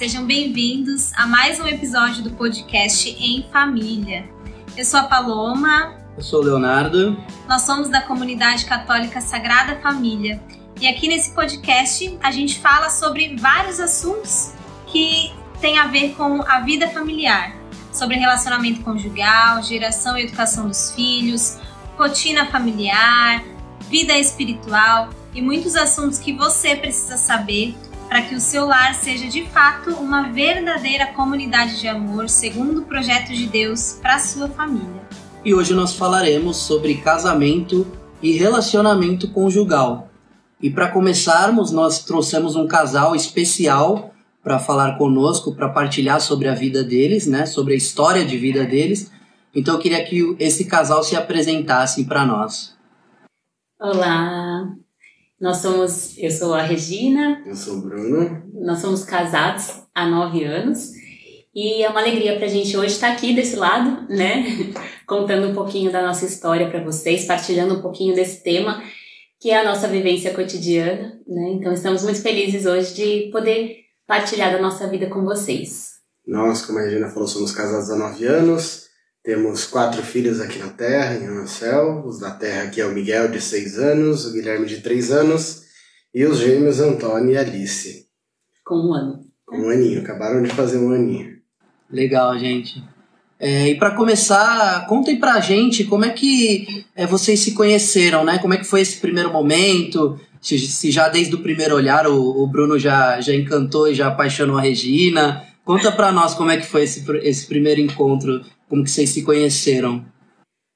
sejam bem-vindos a mais um episódio do podcast Em Família. Eu sou a Paloma. Eu sou o Leonardo. Nós somos da Comunidade Católica Sagrada Família e aqui nesse podcast a gente fala sobre vários assuntos que têm a ver com a vida familiar, sobre relacionamento conjugal, geração e educação dos filhos, rotina familiar, vida espiritual e muitos assuntos que você precisa saber para que o seu lar seja de fato uma verdadeira comunidade de amor segundo o projeto de Deus para a sua família. E hoje nós falaremos sobre casamento e relacionamento conjugal. E para começarmos, nós trouxemos um casal especial para falar conosco, para partilhar sobre a vida deles, né, sobre a história de vida deles. Então eu queria que esse casal se apresentasse para nós. Olá, eu sou a Regina. Eu sou o Bruno. Nós somos casados há 9 anos e é uma alegria pra gente hoje estar aqui desse lado, né? Contando um pouquinho da nossa história para vocês, partilhando um pouquinho desse tema que é a nossa vivência cotidiana, né? Então estamos muito felizes hoje de poder partilhar da nossa vida com vocês. Nós, como a Regina falou, somos casados há 9 anos. Temos 4 filhos aqui na Terra, em Anacel. Os da Terra aqui é o Miguel, de 6 anos, o Guilherme, de 3 anos, e os gêmeos Antônio e Alice. Com 1 ano. Com 1 aninho, acabaram de fazer 1 aninho. Legal, gente. E para começar, contem pra gente como é que vocês se conheceram, né? Como é que foi esse primeiro momento? Se já desde o primeiro olhar o Bruno já encantou e já apaixonou a Regina. Conta pra nós como é que foi esse primeiro encontro, como que vocês se conheceram.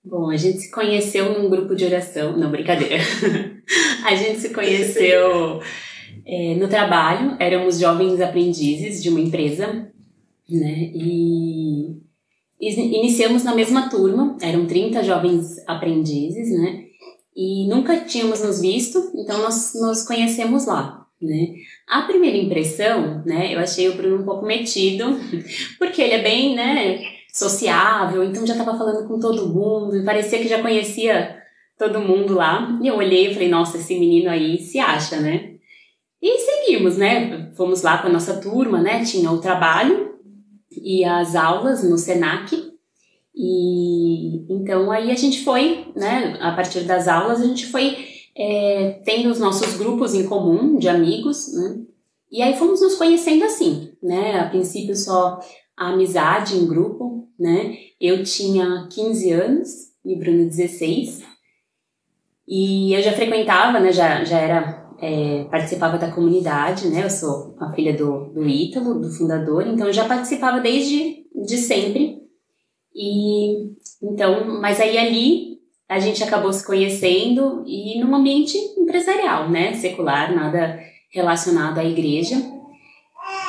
Bom, a gente se conheceu num grupo de oração, não, brincadeira. A gente se conheceu no trabalho, éramos jovens aprendizes de uma empresa, né, e iniciamos na mesma turma, eram 30 jovens aprendizes, né, e nunca tínhamos nos visto, então nós nos conhecemos lá, né. A primeira impressão, né, eu achei o Bruno um pouco metido, porque ele é bem, né, sociável, então já estava falando com todo mundo e parecia que já conhecia todo mundo lá. E eu olhei e falei, nossa, esse menino aí se acha, né? E seguimos, né? Fomos lá com a nossa turma, né? Tinha o trabalho e as aulas no Senac. E então aí a gente foi, né? A partir das aulas a gente foi tendo os nossos grupos em comum de amigos, né? E aí fomos nos conhecendo assim, né? A princípio só a amizade em grupo, né? Eu tinha 15 anos e o Bruno 16. E eu já frequentava, né? Já era, participava da comunidade, né? Eu sou a filha do Ítalo, do fundador, então eu já participava desde sempre. E então, mas aí ali a gente acabou se conhecendo e num ambiente empresarial, né? Secular, nada relacionado à igreja.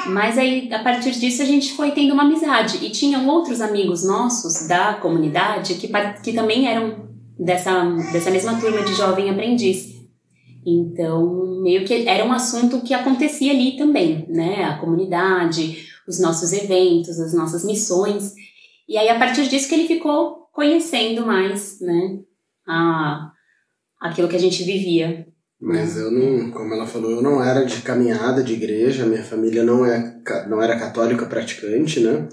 Mas aí, a partir disso, a gente foi tendo uma amizade. E tinham outros amigos nossos da comunidade que também eram dessa mesma turma de jovem aprendiz. Então, meio que era um assunto que acontecia ali também, né? A comunidade, os nossos eventos, as nossas missões. E aí, a partir disso que ele ficou conhecendo mais, né? Aquilo que a gente vivia. Mas eu não, como ela falou, eu não era de caminhada de igreja, minha família não era católica praticante, né?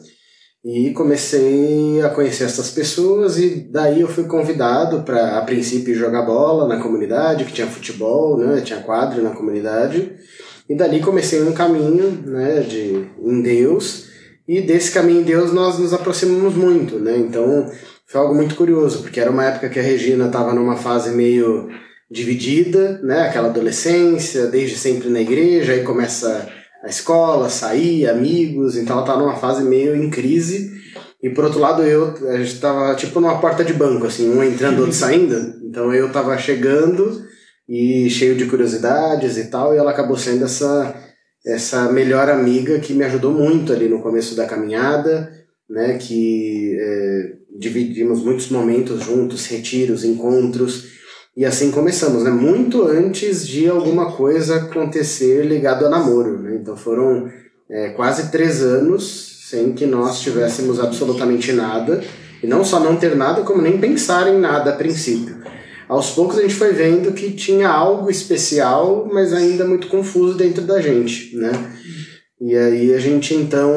E comecei a conhecer essas pessoas e daí eu fui convidado para, a princípio, jogar bola na comunidade, que tinha futebol, né? Tinha quadra na comunidade. E dali comecei um caminho, né, em Deus, e desse caminho em Deus nós nos aproximamos muito, né? Então foi algo muito curioso, porque era uma época que a Regina estava numa fase meio dividida, né, aquela adolescência, desde sempre na igreja, aí começa a escola, sair, amigos, então ela tá numa fase meio em crise, e por outro lado a gente tava tipo numa porta de banco, assim, um entrando, outro saindo, então eu tava chegando e cheio de curiosidades e tal, e ela acabou sendo essa melhor amiga que me ajudou muito ali no começo da caminhada, né, que dividimos muitos momentos juntos, retiros, encontros. E assim começamos, né? Muito antes de alguma coisa acontecer ligado a namoro, né? Então foram quase 3 anos sem que nós tivéssemos absolutamente nada. E não só não ter nada, como nem pensar em nada a princípio. Aos poucos a gente foi vendo que tinha algo especial, mas ainda muito confuso dentro da gente, né? E aí a gente então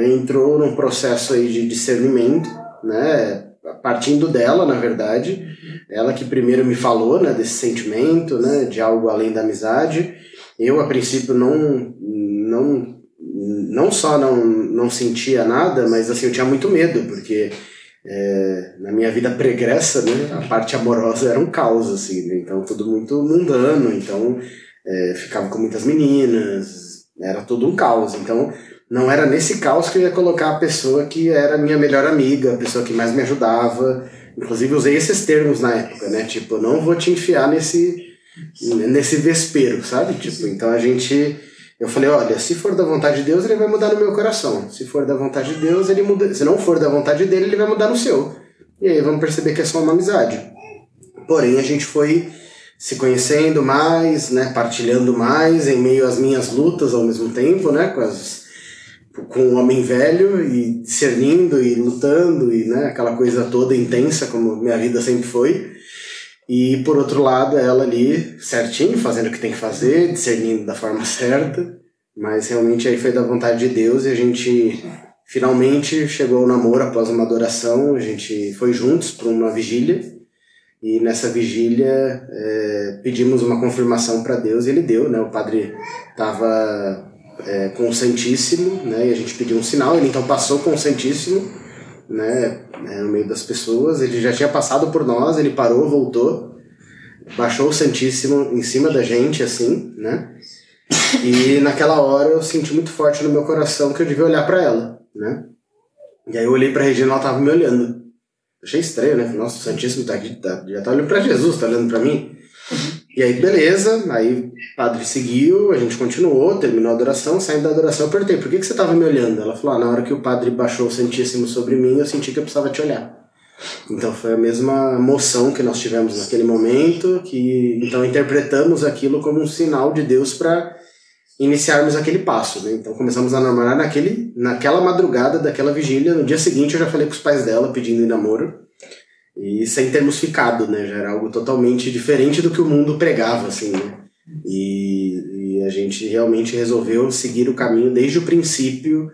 entrou num processo aí de discernimento, né? Partindo dela, na verdade, ela que primeiro me falou, né, desse sentimento, né, de algo além da amizade. Eu, a princípio, não só não sentia nada, mas assim, eu tinha muito medo, porque na minha vida pregressa, né, a parte amorosa era um caos, assim, né? Então tudo muito mundano, então ficava com muitas meninas, era tudo um caos. Então não era nesse caos que eu ia colocar a pessoa que era minha melhor amiga, a pessoa que mais me ajudava. Inclusive usei esses termos na época, né? Tipo, não vou te enfiar nesse vespeiro, sabe? Tipo, então eu falei, olha, se for da vontade de Deus, ele vai mudar no meu coração. Se for da vontade de Deus, ele muda. Se não for da vontade dele, ele vai mudar no seu. E aí vamos perceber que é só uma amizade. Porém, a gente foi se conhecendo mais, né? Partilhando mais, em meio às minhas lutas ao mesmo tempo, né? Com o homem velho e discernindo e lutando e, né, aquela coisa toda intensa como minha vida sempre foi. E por outro lado ela ali certinho, fazendo o que tem que fazer, discernindo da forma certa, mas realmente aí foi da vontade de Deus e a gente finalmente chegou ao namoro após uma adoração. A gente foi juntos para uma vigília e nessa vigília pedimos uma confirmação para Deus e ele deu, né? O padre estava com o Santíssimo, né? E a gente pediu um sinal, ele então passou com o Santíssimo, né? No meio das pessoas, ele já tinha passado por nós, ele parou, voltou, baixou o Santíssimo em cima da gente, assim, né? E naquela hora eu senti muito forte no meu coração que eu devia olhar para ela, né? E aí eu olhei pra Regina, ela tava me olhando. Achei estranho, né? Nossa, o Santíssimo tá aqui, já tá olhando pra Jesus, tá olhando pra mim. E aí, beleza, aí o padre seguiu, a gente continuou, terminou a adoração, saindo da adoração eu perguntei, por que você estava me olhando? Ela falou, na hora que o padre baixou o Santíssimo sobre mim, eu senti que eu precisava te olhar. Então foi a mesma emoção que nós tivemos naquele momento, que então interpretamos aquilo como um sinal de Deus para iniciarmos aquele passo, né? Então começamos a namorar naquela madrugada daquela vigília. No dia seguinte eu já falei com os pais dela pedindo em namoro. E sem termos ficado, né? Já era algo totalmente diferente do que o mundo pregava, assim, né? E a gente realmente resolveu seguir o caminho desde o princípio,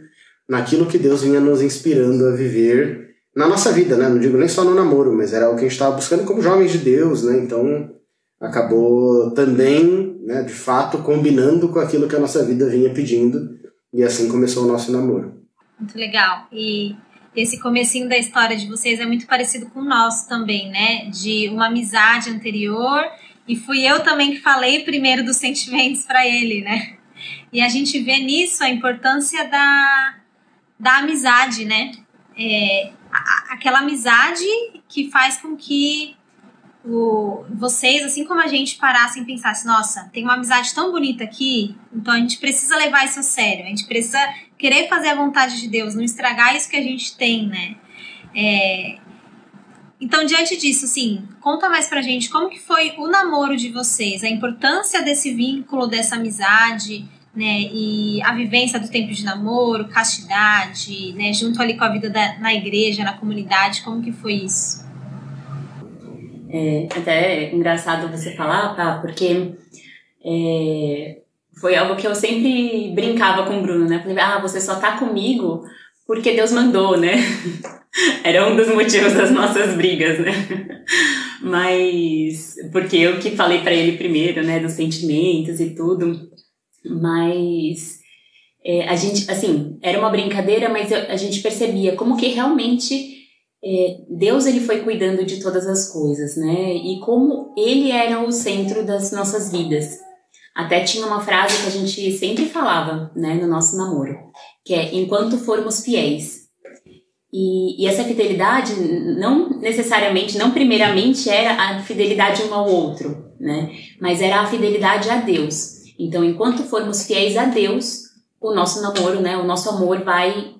naquilo que Deus vinha nos inspirando a viver na nossa vida, né? Não digo nem só no namoro, mas era o que a gente estava buscando como jovens de Deus, né? Então acabou também, né, de fato, combinando com aquilo que a nossa vida vinha pedindo. E assim começou o nosso namoro. Muito legal. E esse comecinho da história de vocês é muito parecido com o nosso também, né? De uma amizade anterior, e fui eu também que falei primeiro dos sentimentos para ele, né? E a gente vê nisso a importância da amizade, né? Aquela amizade que faz com que vocês, assim como a gente, parassem e pensassem, nossa, tem uma amizade tão bonita aqui, então a gente precisa levar isso a sério, a gente precisa querer fazer a vontade de Deus, não estragar isso que a gente tem, né? Então, diante disso, assim, conta mais pra gente como que foi o namoro de vocês, a importância desse vínculo, dessa amizade, né? E a vivência do tempo de namoro, castidade, né? Junto ali com a vida na igreja, na comunidade, como que foi isso? Até é engraçado você falar, tá? Porque foi algo que eu sempre brincava com o Bruno, né? Falei, você só tá comigo porque Deus mandou, né? Era um dos motivos das nossas brigas, né? Mas porque eu que falei pra ele primeiro, né? Dos sentimentos e tudo. Mas a gente, assim, era uma brincadeira, mas a gente percebia como que realmente Deus, ele foi cuidando de todas as coisas, né? E como ele era o centro das nossas vidas. Até tinha uma frase que a gente sempre falava, né, no nosso namoro, que é, enquanto formos fiéis. E essa fidelidade não necessariamente, não primeiramente era a fidelidade um ao outro, né? Mas era a fidelidade a Deus. Então, enquanto formos fiéis a Deus, o nosso namoro, né, o nosso amor vai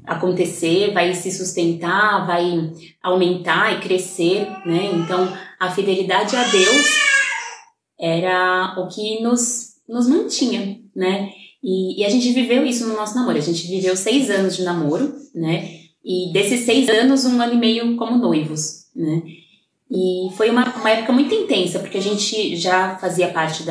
acontecer, vai se sustentar, vai aumentar e crescer, né? Então, a fidelidade a Deus era o que nos mantinha, né? E a gente viveu isso no nosso namoro. A gente viveu 6 anos de namoro, né? E desses 6 anos, 1 ano e meio como noivos, né? E foi uma época muito intensa, porque a gente já fazia parte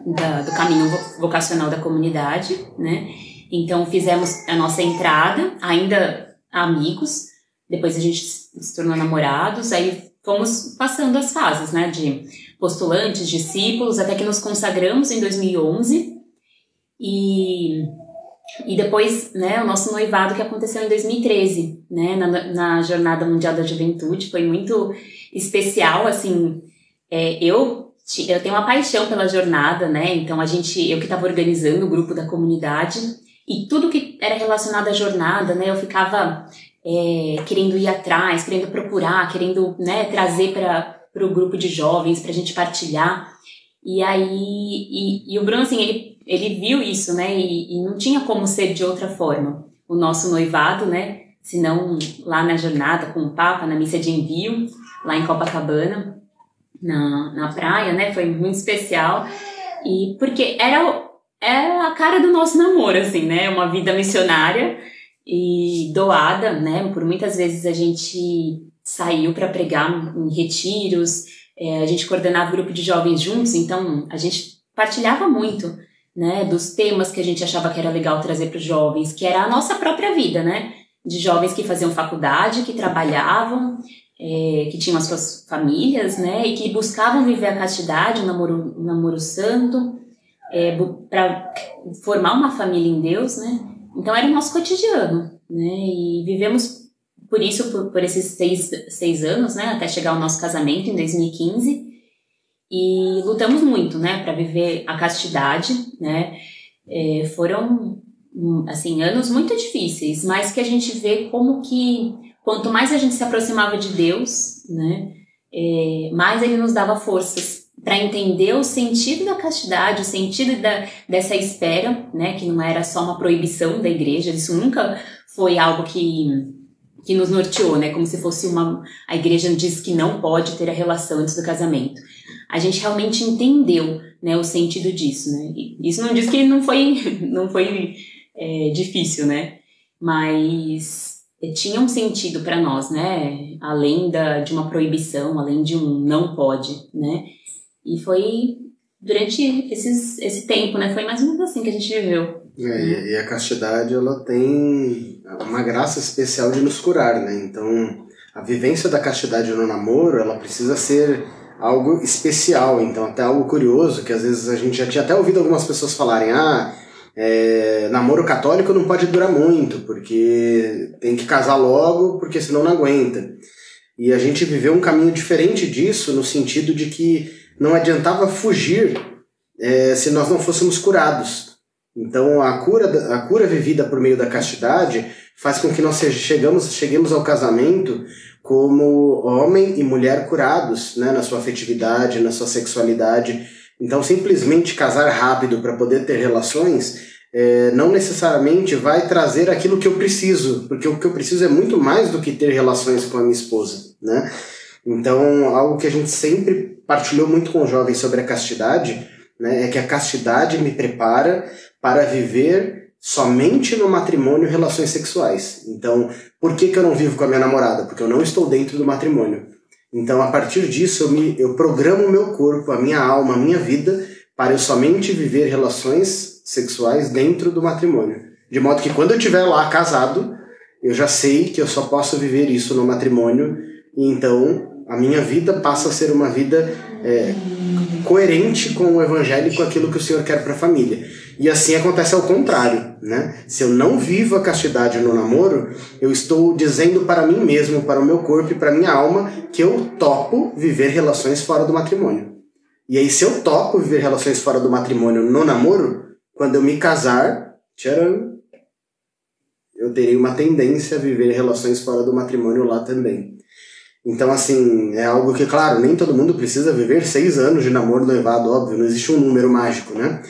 do caminho vocacional da comunidade, né? Então fizemos a nossa entrada, ainda amigos, depois a gente se tornou namorados, aí fomos passando as fases, né, de postulantes, discípulos, até que nos consagramos em 2011 e depois, né, o nosso noivado que aconteceu em 2013, né, na Jornada Mundial da Juventude, foi muito especial, assim, eu tenho uma paixão pela jornada, né, então eu que estava organizando o grupo da comunidade, e tudo que era relacionado à jornada, né, eu ficava querendo ir atrás, querendo procurar, querendo, né, trazer para o grupo de jovens, para a gente partilhar, e aí, e o Bruno, assim, ele viu isso, né, e não tinha como ser de outra forma, o nosso noivado, né, senão lá na jornada com o Papa, na missa de envio, lá em Copacabana, na praia, né, foi muito especial, e porque era a cara do nosso namoro, assim, né, uma vida missionária e doada, né, por muitas vezes a gente saiu para pregar em retiros, a gente coordenava grupo de jovens juntos, então a gente partilhava muito, né, dos temas que a gente achava que era legal trazer para os jovens, que era a nossa própria vida, né, de jovens que faziam faculdade, que trabalhavam, que tinham as suas famílias, né, e que buscavam viver a castidade, o namoro santo, para formar uma família em Deus, né, então era o nosso cotidiano, né, e vivemos por isso, por esses seis anos, né, até chegar ao nosso casamento em 2015, e lutamos muito, né, para viver a castidade, né, foram, assim, anos muito difíceis, mas que a gente vê como que, quanto mais a gente se aproximava de Deus, né, mais Ele nos dava forças para entender o sentido da castidade, o sentido dessa espera, né, que não era só uma proibição da igreja, isso nunca foi algo que nos norteou, né, como se fosse a igreja diz que não pode ter a relação antes do casamento. A gente realmente entendeu, né, o sentido disso, né, e isso não diz que não foi difícil, né, mas tinha um sentido para nós, né, além de uma proibição, além de um não pode, né, e foi durante esse tempo, né, foi mais ou menos assim que a gente viveu. E a castidade, ela tem uma graça especial de nos curar, né? Então, a vivência da castidade no namoro, ela precisa ser algo especial. Então, até algo curioso, que às vezes a gente já tinha até ouvido algumas pessoas falarem, namoro católico não pode durar muito, porque tem que casar logo, porque senão não aguenta. E a gente viveu um caminho diferente disso, no sentido de que não adiantava fugir se nós não fôssemos curados. Então a cura vivida por meio da castidade faz com que nós cheguemos ao casamento como homem e mulher curados, né, na sua afetividade, na sua sexualidade. Então simplesmente casar rápido para poder ter relações não necessariamente vai trazer aquilo que eu preciso, porque o que eu preciso é muito mais do que ter relações com a minha esposa, né? Então algo que a gente sempre partilhou muito com os jovens sobre a castidade, né, é que a castidade me prepara para viver somente no matrimônio relações sexuais. Então, por que eu não vivo com a minha namorada? Porque eu não estou dentro do matrimônio. Então, a partir disso, eu programo o meu corpo, a minha alma, a minha vida, para eu somente viver relações sexuais dentro do matrimônio. De modo que quando eu estiver lá casado, eu já sei que eu só posso viver isso no matrimônio, e então a minha vida passa a ser uma vida coerente com o evangelho e com aquilo que o Senhor quer para a família. E assim acontece ao contrário, né? Se eu não vivo a castidade no namoro, eu estou dizendo para mim mesmo, para o meu corpo e para a minha alma, que eu topo viver relações fora do matrimônio. E aí, se eu topo viver relações fora do matrimônio no namoro, quando eu me casar, tcharam, eu terei uma tendência a viver relações fora do matrimônio lá também. Então, assim, é algo que, claro, nem todo mundo precisa viver 6 anos de namoro noivado, óbvio, não existe um número mágico, né?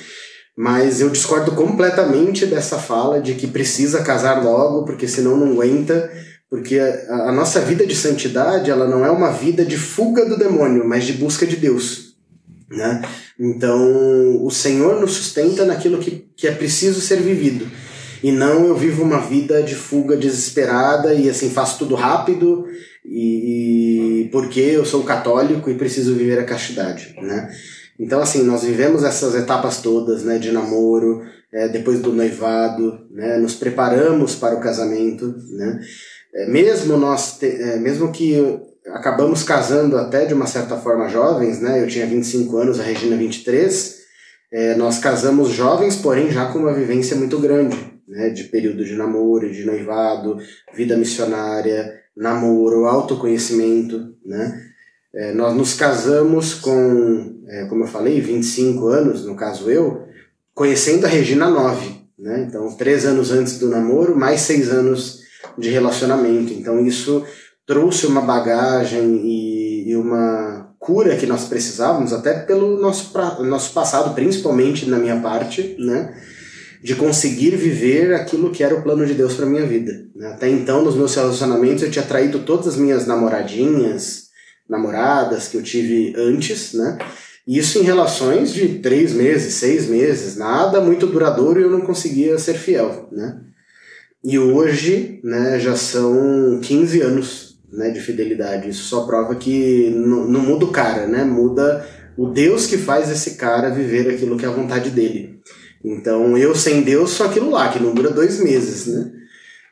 Mas eu discordo completamente dessa fala de que precisa casar logo, porque senão não aguenta, porque a nossa vida de santidade, ela não é uma vida de fuga do demônio, mas de busca de Deus, né? Então, o Senhor nos sustenta naquilo que é preciso ser vivido. E não eu vivo uma vida de fuga desesperada e assim faço tudo rápido e porque eu sou católico e preciso viver a castidade, né? Então, assim, nós vivemos essas etapas todas, né, de namoro, depois do noivado, né, nos preparamos para o casamento, né, mesmo que acabamos casando até de uma certa forma jovens, né, eu tinha 25 anos, a Regina 23, nós casamos jovens, porém já com uma vivência muito grande, né, de período de namoro, de noivado, vida missionária, namoro, autoconhecimento, né. Nós nos casamos com, como eu falei, 25 anos, no caso eu, conhecendo a Regina 9, né? Então 3 anos antes do namoro, mais 6 anos de relacionamento. Então isso trouxe uma bagagem e uma cura que nós precisávamos, até pelo nosso passado, principalmente na minha parte, né? De conseguir viver aquilo que era o plano de Deus para minha vida. Até então, nos meus relacionamentos, eu tinha traído todas as minhas namoradas que eu tive antes, né? Isso em relações de 3 meses, 6 meses, nada muito duradouro, e eu não conseguia ser fiel, né? E hoje, né, já são 15 anos, né, de fidelidade. Isso só prova que não muda o cara, né? Muda o Deus que faz esse cara viver aquilo que é a vontade dele. Então, eu sem Deus sou aquilo lá, que não dura 2 meses, né?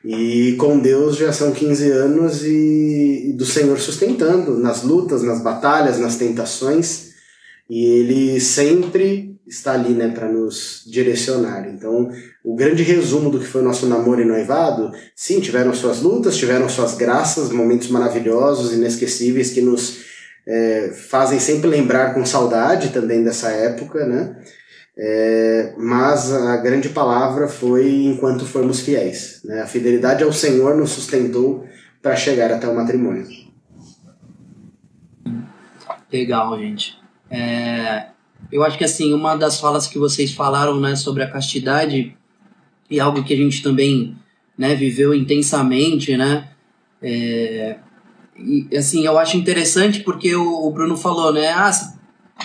E com Deus já são 15 anos e do Senhor sustentando nas lutas, nas batalhas, nas tentações, e Ele sempre está ali, né, para nos direcionar. Então, o grande resumo do que foi o nosso namoro e noivado, sim, tiveram suas lutas, tiveram suas graças, momentos maravilhosos, inesquecíveis, que nos fazem sempre lembrar com saudade também dessa época, né? Mas a grande palavra foi enquanto formos fiéis, né? A fidelidade ao Senhor nos sustentou para chegar até o matrimônio. Legal, gente. Eu acho que assim, uma das falas que vocês falaram, né, sobre a castidade, e algo que a gente também, né, viveu intensamente, né, e assim, eu acho interessante porque o Bruno falou, né,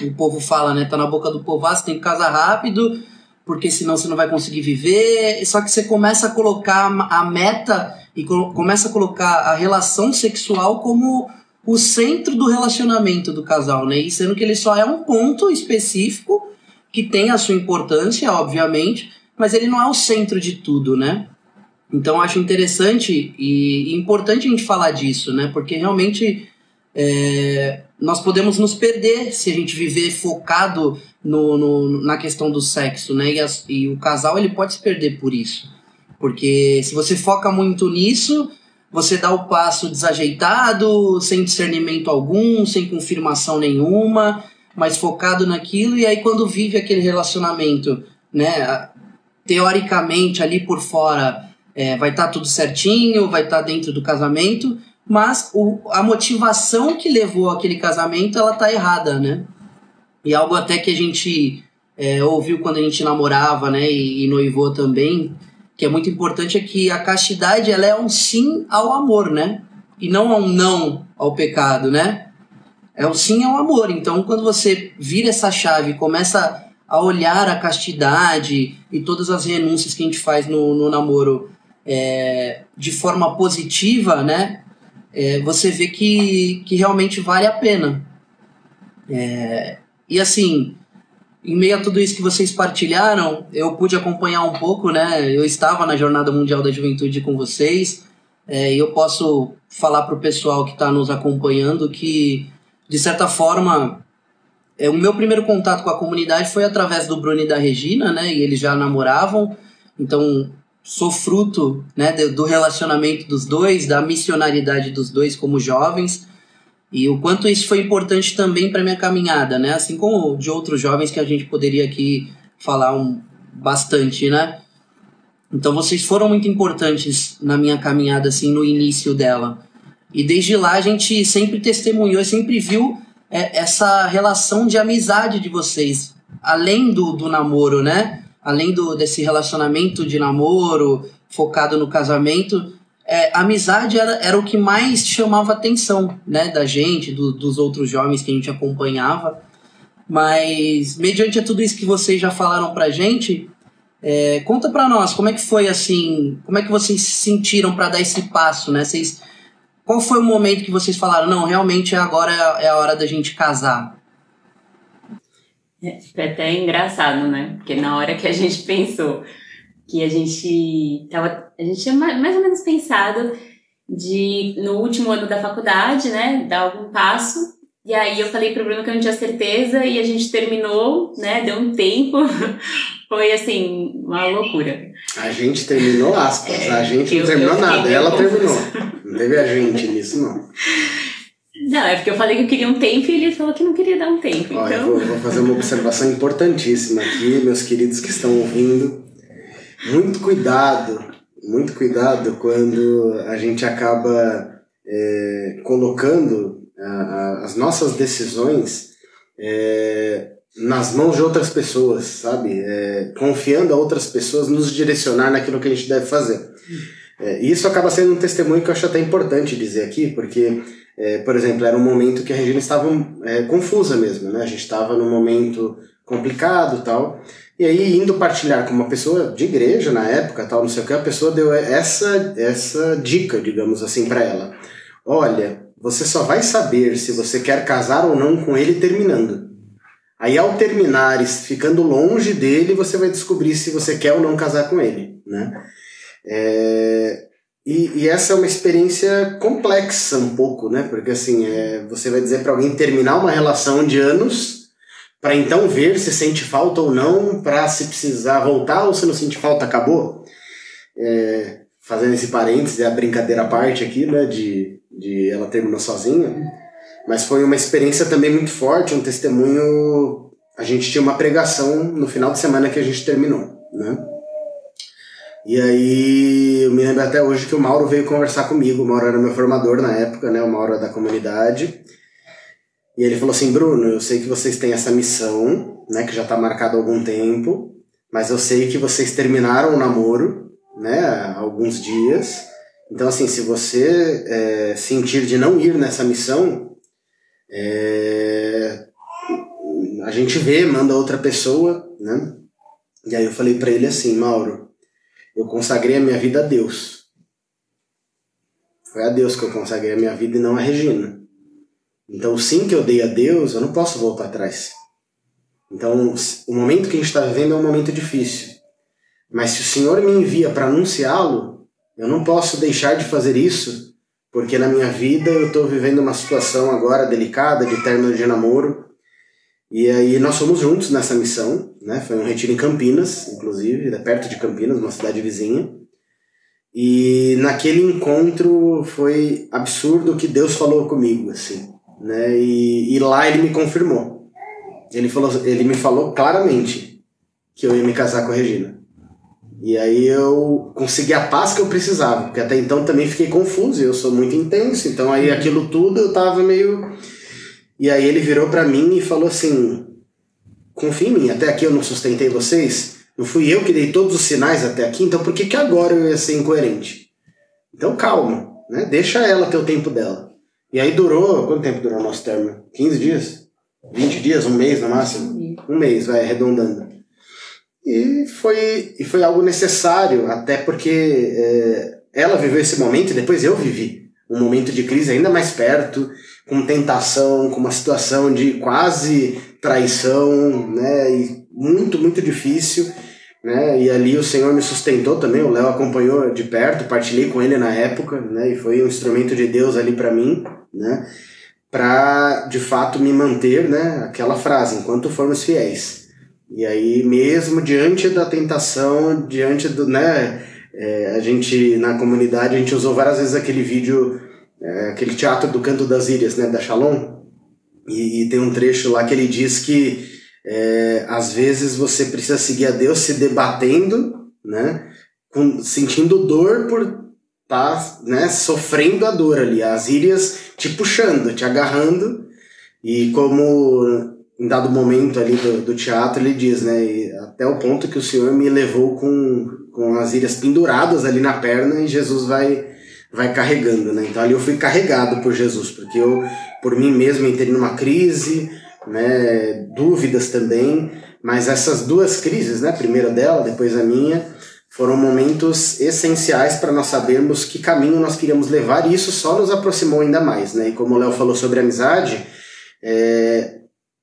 o povo fala, né, tá na boca do povo, você tem que casar rápido, porque senão você não vai conseguir viver. Só que você começa a colocar a meta e começa a colocar a relação sexual como o centro do relacionamento do casal, né, e sendo que ele só é um ponto específico que tem a sua importância, obviamente, mas ele não é o centro de tudo, né. Então eu acho interessante e importante a gente falar disso, né, porque realmente nós podemos nos perder se a gente viver focado na questão do sexo, né? E o casal ele pode se perder por isso. Porque se você foca muito nisso, você dá o passo desajeitado, sem discernimento algum, sem confirmação nenhuma, mas focado naquilo, e aí quando vive aquele relacionamento, né? Teoricamente ali por fora vai estar tudo certinho, vai estar dentro do casamento, mas a motivação que levou aquele casamento, ela tá errada, né? E algo até que a gente ouviu quando a gente namorava, né, e noivou também, que é muito importante, é que a castidade, ela é um sim ao amor, né? E não um não ao pecado, né? É um sim ao amor. Então, quando você vira essa chave e começa a olhar a castidade e todas as renúncias que a gente faz no namoro de forma positiva, né? Você vê que realmente vale a pena. E assim, em meio a tudo isso que vocês partilharam, eu pude acompanhar um pouco, né? Eu estava na Jornada Mundial da Juventude com vocês, e eu posso falar para o pessoal que está nos acompanhando que, de certa forma, o meu primeiro contato com a comunidade foi através do Bruno e da Regina, né? E eles já namoravam, então sou fruto, né, do relacionamento dos dois, da missionaridade dos dois como jovens, e o quanto isso foi importante também para minha caminhada, né, assim como de outros jovens que a gente poderia aqui falar bastante, né. Então vocês foram muito importantes na minha caminhada, assim, no início dela, e desde lá a gente sempre testemunhou, sempre viu essa relação de amizade de vocês, além do namoro, né. Além desse relacionamento de namoro focado no casamento, a amizade era o que mais chamava atenção, né, da gente, dos outros jovens que a gente acompanhava. Mas, mediante tudo isso que vocês já falaram pra gente, conta pra nós, como é que foi assim, como é que vocês se sentiram para dar esse passo, né? Qual foi o momento que vocês falaram, não, realmente agora é a hora da gente casar? Foi até engraçado, né? Porque na hora que a gente pensou que a gente tinha mais ou menos pensado de, no último ano da faculdade, né, dar algum passo. E aí eu falei pro Bruno que eu não tinha certeza e a gente terminou, né, deu um tempo. Foi, assim, uma loucura. A gente terminou, aspas. A gente não terminou nada, ela terminou. Não teve a gente nisso, não. Não, é porque eu falei que eu queria um tempo e ele falou que não queria dar um tempo. Ó, então... eu vou fazer uma observação importantíssima aqui, meus queridos que estão ouvindo. Muito cuidado quando a gente acaba colocando as nossas decisões nas mãos de outras pessoas, sabe? Confiando a outras pessoas nos direcionar naquilo que a gente deve fazer. E isso acaba sendo um testemunho que eu acho até importante dizer aqui, porque, por exemplo, era um momento que a Regina estava confusa mesmo, né? A gente estava num momento complicado e tal, e aí indo partilhar com uma pessoa de igreja na época, tal, não sei o que, a pessoa deu essa dica, digamos assim, para ela. Olha, você só vai saber se você quer casar ou não com ele terminando. Aí ao terminar, ficando longe dele, você vai descobrir se você quer ou não casar com ele, né? E essa é uma experiência complexa um pouco, né? Porque assim, você vai dizer para alguém terminar uma relação de anos para então ver se sente falta ou não, para se precisar voltar ou se não sente falta, acabou. Fazendo esse parênteses, a brincadeira à parte aqui, né? De ela terminou sozinha. Mas foi uma experiência também muito forte, um testemunho. A gente tinha uma pregação no final de semana que a gente terminou, né? E aí, eu me lembro até hoje que o Mauro veio conversar comigo. O Mauro era meu formador na época, né? O Mauro é da comunidade. E ele falou assim: Bruno, eu sei que vocês têm essa missão, né? Que já está marcada há algum tempo. Mas eu sei que vocês terminaram o namoro, né? Há alguns dias. Então, assim, se você sentir de não ir nessa missão, a gente vê, manda outra pessoa, né? E aí eu falei para ele assim: Mauro, eu consagrei a minha vida a Deus. Foi a Deus que eu consagrei a minha vida e não a Regina. Então o sim que eu dei a Deus, eu não posso voltar atrás. Então o momento que a gente está vivendo é um momento difícil. Mas se o Senhor me envia para anunciá-lo, eu não posso deixar de fazer isso, porque na minha vida eu estou vivendo uma situação agora delicada, de término de namoro. E aí nós fomos juntos nessa missão, né? Foi um retiro em Campinas, inclusive, perto de Campinas, uma cidade vizinha. E naquele encontro foi absurdo o que Deus falou comigo, assim, né? E lá ele me confirmou. Ele me falou claramente que eu ia me casar com a Regina. E aí eu consegui a paz que eu precisava, porque até então também fiquei confuso, eu sou muito intenso, então aí aquilo tudo eu tava meio... E aí ele virou pra mim e falou assim: confia em mim, até aqui eu não sustentei vocês, não fui eu que dei todos os sinais até aqui, então por que agora eu ia ser incoerente? Então calma, né? Deixa ela ter o tempo dela. E aí durou, quanto tempo durou o nosso término? 15 dias? 20 dias? Um mês no máximo? Um mês, vai arredondando. E foi algo necessário, até porque ela viveu esse momento e depois eu vivi um momento de crise ainda mais perto, com tentação, com uma situação de quase traição, né, e muito, muito difícil, né, e ali o Senhor me sustentou também, o Léo acompanhou de perto, partilhei com ele na época, né, e foi um instrumento de Deus ali para mim, né, para de fato me manter, né, aquela frase, enquanto formos fiéis. E aí mesmo diante da tentação, diante do, né, a gente na comunidade a gente usou várias vezes aquele vídeo, aquele teatro do Canto das Ilhas, né, da Shalom, e tem um trecho lá que ele diz que às vezes você precisa seguir a Deus se debatendo, né, sentindo dor por estar, né, sofrendo a dor ali, as ilhas te puxando, te agarrando, e como em dado momento ali do teatro ele diz, né, até o ponto que o Senhor me levou com as ilhas penduradas ali na perna e Jesus vai carregando, né? Então ali eu fui carregado por Jesus, porque eu, por mim mesmo, entrei numa crise, né? Dúvidas também, mas essas duas crises, né? A primeira dela, depois a minha, foram momentos essenciais para nós sabermos que caminho nós queríamos levar, e isso só nos aproximou ainda mais, né? E como o Léo falou sobre amizade,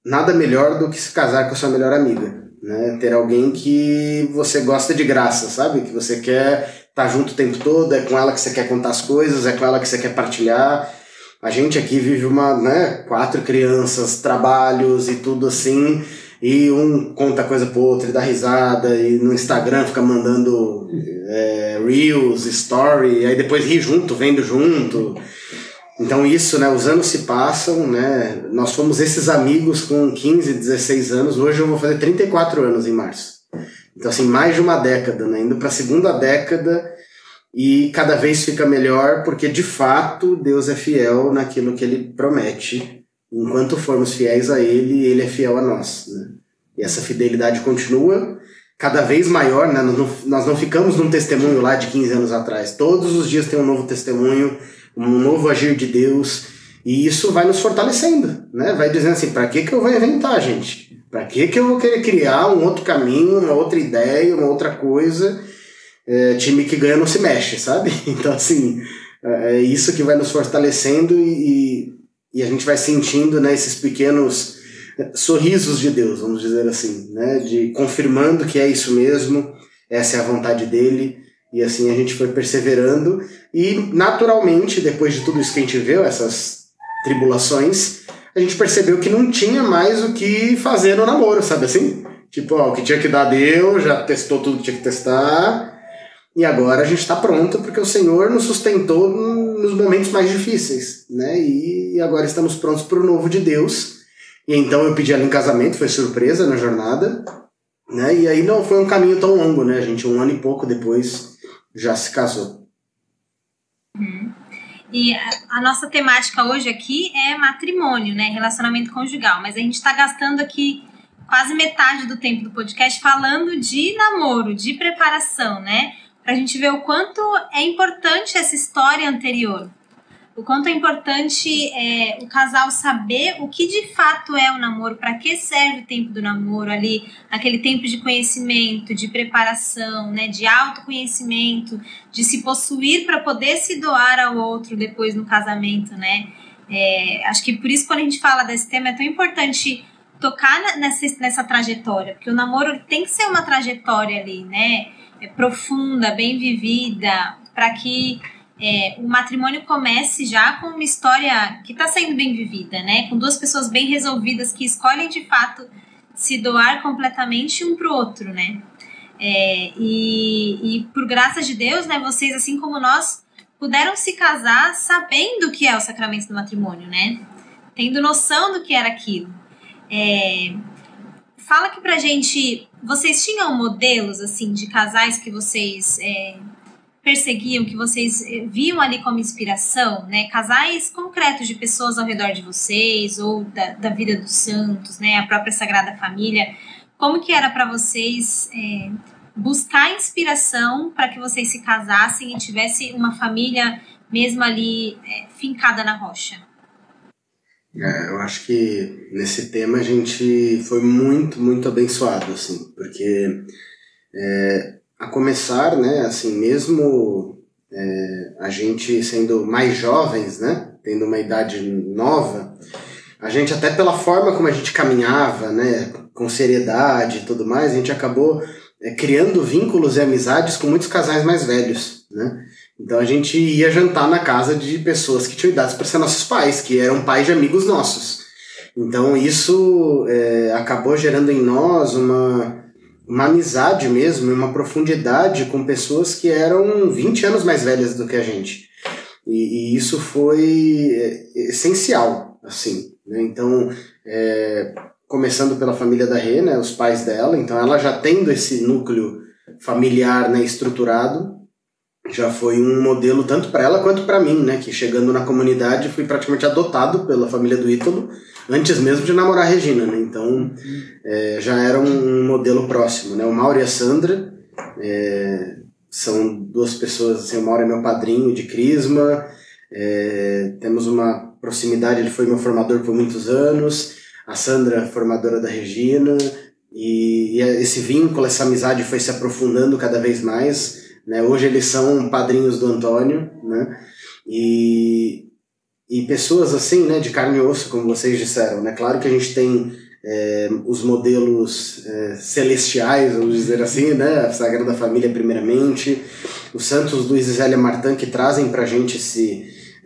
nada melhor do que se casar com a sua melhor amiga, né? Ter alguém que você gosta de graça, sabe? Que você quer estar junto o tempo todo, é com ela que você quer contar as coisas, é com ela que você quer partilhar. A gente aqui vive 4 crianças, trabalhos e tudo assim, e um conta coisa pro outro e dá risada, e no Instagram fica mandando Reels, Story, aí depois ri junto, vendo junto. Então isso, né, os anos se passam, né, nós fomos esses amigos com 15, 16 anos, hoje eu vou fazer 34 anos em março. Então assim, mais de uma década, né, indo para a segunda década, e cada vez fica melhor, porque de fato Deus é fiel naquilo que Ele promete. Enquanto formos fiéis a Ele, Ele é fiel a nós, né? E essa fidelidade continua cada vez maior, né? Nós não ficamos num testemunho lá de 15 anos atrás. Todos os dias tem um novo testemunho, um novo agir de Deus, e isso vai nos fortalecendo, né? Vai dizendo assim, para que eu vou inventar, gente? Para que eu vou querer criar um outro caminho, uma outra ideia, uma outra coisa? Time que ganha não se mexe, sabe? Então assim, é isso que vai nos fortalecendo e a gente vai sentindo, né, esses pequenos sorrisos de Deus, vamos dizer assim, né? De confirmando que é isso mesmo, essa é a vontade dele. E assim a gente foi perseverando e naturalmente, depois de tudo isso que a gente viu, essas tribulações, a gente percebeu que não tinha mais o que fazer no namoro, sabe assim? Tipo, o que tinha que dar deu, já testou tudo que tinha que testar, e agora a gente está pronto porque o Senhor nos sustentou nos momentos mais difíceis, né? E agora estamos prontos para o novo de Deus. E então eu pedi ela em casamento, foi surpresa na jornada, né? E aí não foi um caminho tão longo, né? A gente 1 ano e pouco depois já se casou. E a nossa temática hoje aqui é matrimônio, né? Relacionamento conjugal. Mas a gente está gastando aqui quase metade do tempo do podcast falando de namoro, de preparação, né? Pra gente ver o quanto é importante essa história anterior. O quanto é importante o casal saber o que de fato é o namoro, para que serve o tempo do namoro ali, aquele tempo de conhecimento, de preparação, né, de autoconhecimento, de se possuir para poder se doar ao outro depois no casamento, né? Acho que por isso quando a gente fala desse tema é tão importante tocar nessa trajetória, porque o namoro tem que ser uma trajetória ali, né? Profunda, bem vivida, para que o matrimônio comece já com uma história que está sendo bem vivida, né? Com 2 pessoas bem resolvidas que escolhem de fato se doar completamente um para o outro, né? E por graça de Deus, né? Vocês, assim como nós, puderam se casar sabendo o que é o sacramento do matrimônio, né? Tendo noção do que era aquilo. Fala aqui pra gente, vocês tinham modelos, assim, de casais que vocês perseguiam, que vocês viam ali como inspiração, né? Casais concretos de pessoas ao redor de vocês, ou da vida dos santos, né? A própria Sagrada Família. Como que era para vocês buscar inspiração para que vocês se casassem e tivessem uma família mesmo ali fincada na rocha? Eu acho que nesse tema a gente foi muito, muito abençoado, assim, porque a começar, né, assim, mesmo a gente sendo mais jovens, né, tendo uma idade nova, a gente até pela forma como a gente caminhava, né, com seriedade e tudo mais, a gente acabou criando vínculos e amizades com muitos casais mais velhos, né? Então a gente ia jantar na casa de pessoas que tinham idades para ser nossos pais, que eram pais de amigos nossos. Então isso acabou gerando em nós uma amizade mesmo, uma profundidade com pessoas que eram 20 anos mais velhas do que a gente. E isso foi essencial, assim, né? Então, começando pela família da Rê, né, os pais dela, então ela já tendo esse núcleo familiar, né, estruturado, já foi um modelo tanto para ela quanto para mim, né, que chegando na comunidade fui praticamente adotado pela família do Ítalo, antes mesmo de namorar a Regina, né, então já era um modelo próximo, né, o Mauro e a Sandra são 2 pessoas, assim, o Mauro é meu padrinho de crisma, temos uma proximidade, ele foi meu formador por muitos anos, a Sandra formadora da Regina, e esse vínculo, essa amizade foi se aprofundando cada vez mais, né? Hoje eles são padrinhos do Antônio, né? E pessoas assim, né, de carne e osso, como vocês disseram, né? Claro que a gente tem os modelos celestiais, vamos dizer assim, né? A Sagrada Família primeiramente, os santos Luís e Zélia Martin, que trazem pra gente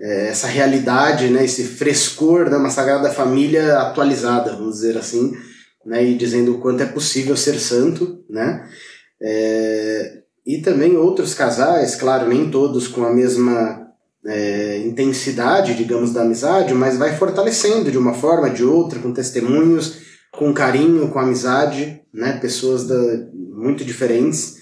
essa realidade, né? Esse frescor, né? Uma Sagrada Família atualizada, vamos dizer assim, né? E dizendo o quanto é possível ser santo, né? E também outros casais, claro, nem todos com a mesma intensidade, digamos, da amizade, mas vai fortalecendo de uma forma, de outra, com testemunhos, com carinho, com amizade, né? Pessoas muito diferentes.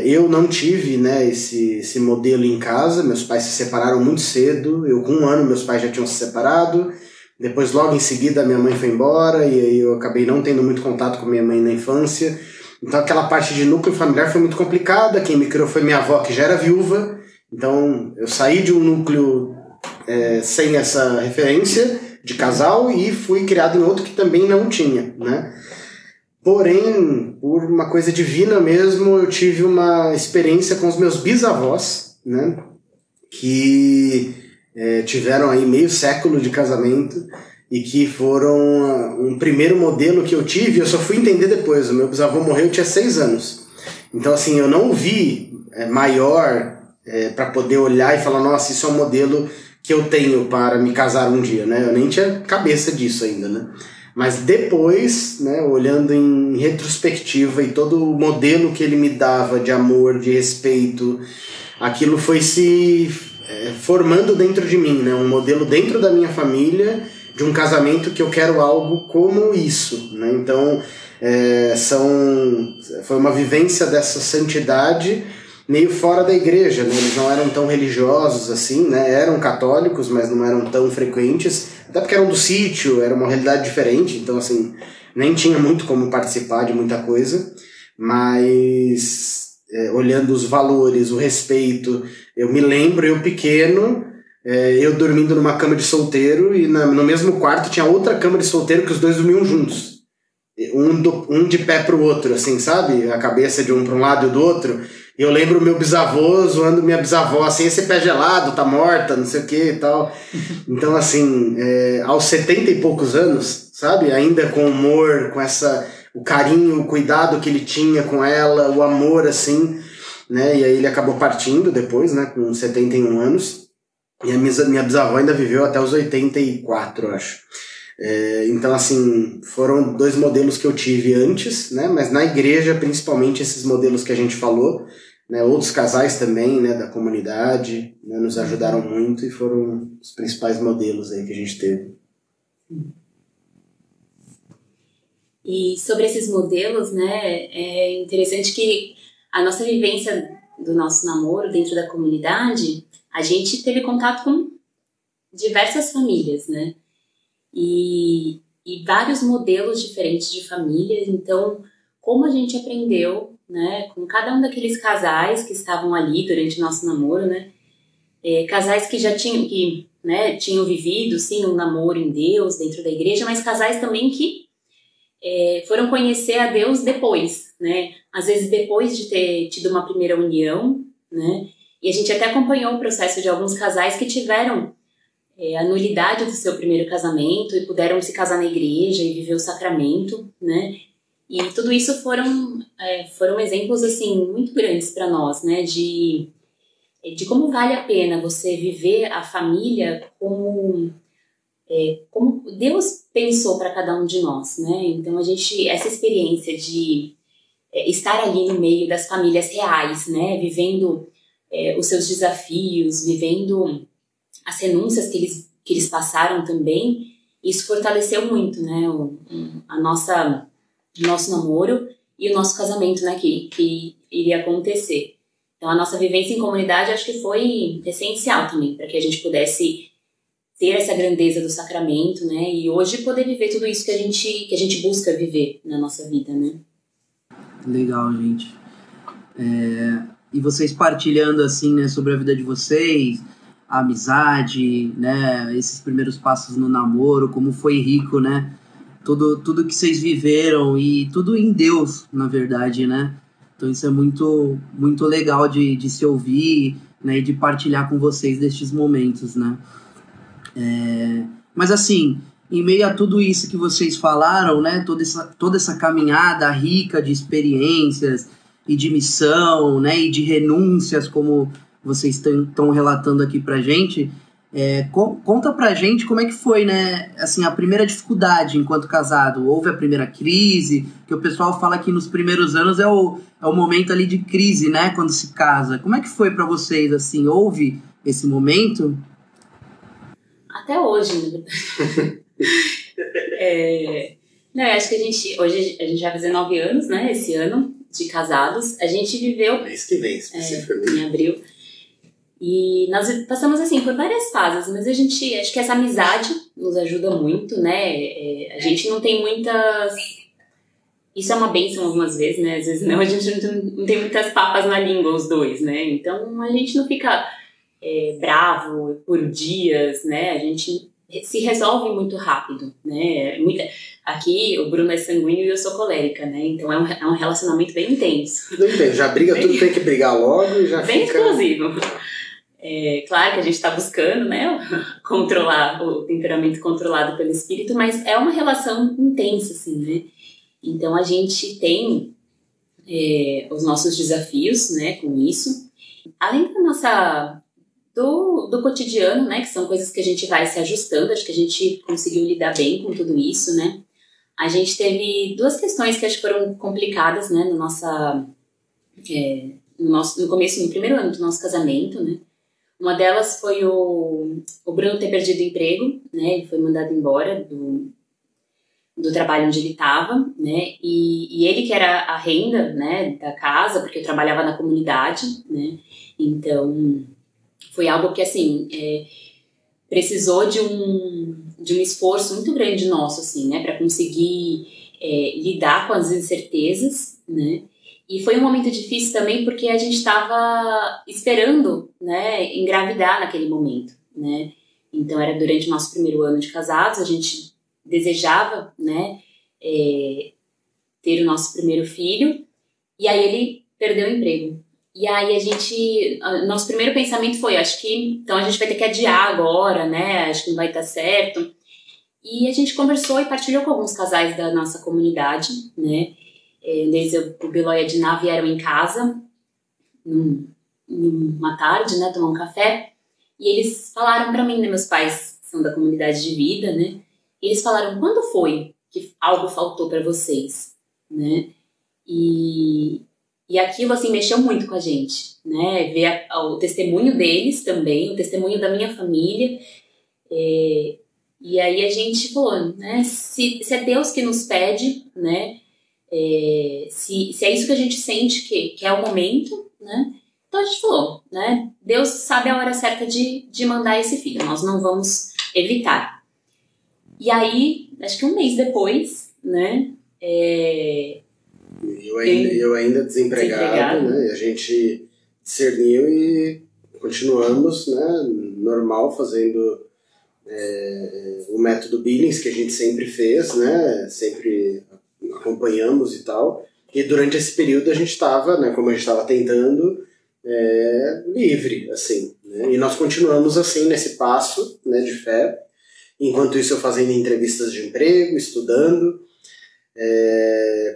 Eu não tive, né, esse modelo em casa. Meus pais se separaram muito cedo. Eu, com 1 ano, meus pais já tinham se separado. Depois, logo em seguida, minha mãe foi embora, e aí eu acabei não tendo muito contato com minha mãe na infância. Então aquela parte de núcleo familiar foi muito complicada. Quem me criou foi minha avó, que já era viúva. Então eu saí de um núcleo sem essa referência de casal e fui criado em outro que também não tinha, né? Porém, por uma coisa divina mesmo, eu tive uma experiência com os meus bisavós, né? Que tiveram aí meio século de casamento e que foram um primeiro modelo que eu tive. Eu só fui entender depois. O meu bisavô morreu, eu tinha 6 anos. Então, assim, eu não vi maior para poder olhar e falar, nossa, isso é um modelo que eu tenho para me casar um dia, né? Eu nem tinha cabeça disso ainda, né? Mas depois, né, olhando em retrospectiva e todo o modelo que ele me dava de amor, de respeito, aquilo foi se formando dentro de mim, né? Um modelo dentro da minha família, de um casamento que eu quero algo como isso, né? Então, foi uma vivência dessa santidade meio fora da igreja, né? Eles não eram tão religiosos assim, né? Eram católicos, mas não eram tão frequentes, até porque eram do sítio, era uma realidade diferente, então assim, nem tinha muito como participar de muita coisa, mas olhando os valores, o respeito, eu me lembro, eu pequeno, eu dormindo numa cama de solteiro e no mesmo quarto tinha outra cama de solteiro que os dois dormiam juntos, um de pé pro outro, assim, sabe? A cabeça de um para um lado e do outro. E eu lembro meu bisavô zoando minha bisavó, assim, esse pé gelado, tá morta, não sei o que e tal. Então, assim, aos 70 e poucos anos, sabe? Ainda com humor, com o carinho, o cuidado que ele tinha com ela, o amor, assim, né? E aí ele acabou partindo depois, né? Com 71 anos. E a minha bisavó ainda viveu até os 84, eu acho. Então, assim, foram 2 modelos que eu tive antes, né? Mas na igreja, principalmente esses modelos que a gente falou, né? Outros casais também, né? Da comunidade, né? Nos ajudaram muito e foram os principais modelos aí que a gente teve. E sobre esses modelos, né? É interessante que a nossa vivência do nosso namoro dentro da comunidade, a gente teve contato com diversas famílias, né? E vários modelos diferentes de família. Então, como a gente aprendeu, né, com cada um daqueles casais que estavam ali durante o nosso namoro, né, casais que já tinham vivido, sim, um namoro em Deus, dentro da igreja, mas casais também que foram conhecer a Deus depois, né, às vezes depois de ter tido uma primeira união, né, e a gente até acompanhou o processo de alguns casais que tiveram a nulidade do seu primeiro casamento e puderam se casar na igreja e viver o sacramento, né? E tudo isso foram exemplos, assim, muito grandes para nós, né? De como vale a pena você viver a família como Deus pensou para cada um de nós, né? Então, essa experiência de estar ali no meio das famílias reais, né? Vivendo os seus desafios, vivendo as renúncias que eles passaram também, isso fortaleceu muito, né, o nosso namoro e o nosso casamento, né, que iria acontecer. Então, a nossa vivência em comunidade acho que foi essencial também, para que a gente pudesse ter essa grandeza do sacramento, né, e hoje poder viver tudo isso que a gente busca viver na nossa vida, né. Legal, gente. E vocês partilhando, assim, né, sobre a vida de vocês, a amizade, né, esses primeiros passos no namoro, como foi rico, né, tudo que vocês viveram e tudo em Deus, na verdade, né, então isso é muito, muito legal de se ouvir, né, e de partilhar com vocês destes momentos, né. Mas assim, em meio a tudo isso que vocês falaram, né, toda essa caminhada rica de experiências e de missão, né, e de renúncias, como vocês estão relatando aqui pra gente, conta pra gente como é que foi, né, assim, a primeira dificuldade enquanto casado. Houve a primeira crise, que o pessoal fala que nos primeiros anos é o momento ali de crise, né, quando se casa. Como é que foi pra vocês, assim, houve esse momento? Até hoje, né? Não, eu acho que hoje a gente vai fazer 9 anos, né, esse ano, de casados. A gente viveu... Mês que vem, especificamente. Em abril. E nós passamos, assim, por várias fases, mas acho que essa amizade nos ajuda muito, né? A gente não tem muitas... Isso é uma bênção algumas vezes, né? Às vezes não, a gente não tem muitas papas na língua, os dois, né? Então a gente não fica bravo por dias, né? A gente se resolve muito rápido, né? Aqui o Bruno é sanguíneo e eu sou colérica, né? Então é um relacionamento bem intenso. Tudo bem, já briga, tudo tem que brigar logo e já bem fica... explosivo. Claro que a gente está buscando, né, controlar o temperamento controlado pelo espírito, mas é uma relação intensa, assim, né? Então a gente tem os nossos desafios, né, com isso. Além do cotidiano, né, que são coisas que a gente vai se ajustando, acho que a gente conseguiu lidar bem com tudo isso, né? A gente teve 2 questões que acho que foram complicadas, né, no começo, no primeiro ano do nosso casamento, né? Uma delas foi o Bruno ter perdido o emprego, né? Ele foi mandado embora do trabalho onde ele estava, né? E ele que era a renda, né, da casa, porque eu trabalhava na comunidade, né? Então, foi algo que, assim, precisou de um esforço muito grande nosso, assim, né? Para conseguir lidar com as incertezas, né? E foi um momento difícil também porque a gente estava esperando, né, engravidar naquele momento, né? Então era durante o nosso primeiro ano de casados, a gente desejava, né, ter o nosso primeiro filho, e aí ele perdeu o emprego. E aí nosso primeiro pensamento foi, acho que então a gente vai ter que adiar agora, né? Acho que não vai dar certo. E a gente conversou e partilhou com alguns casais da nossa comunidade, né? O Biló e a Diná vieram em casa numa tarde, né, tomar um café, e eles falaram pra mim, né, meus pais são da comunidade de vida, né, e eles falaram, quando foi que algo faltou pra vocês, né, e aquilo, assim, mexeu muito com a gente, né, ver o testemunho deles também, o testemunho da minha família, e aí a gente falou, né, se é Deus que nos pede, né, se é isso que a gente sente que é o momento, né? Então a gente falou, né? Deus sabe a hora certa de mandar esse filho, nós não vamos evitar. E aí, acho que um mês depois, né? Eu ainda desempregado, né? E a gente discerniu e continuamos, né? Normal, fazendo o método Billings que a gente sempre fez, né? Sempre acompanhamos e tal, e durante esse período a gente estava, né, como a gente estava tentando, livre, assim, né, e nós continuamos assim nesse passo, né, de fé, enquanto isso eu fazendo entrevistas de emprego, estudando,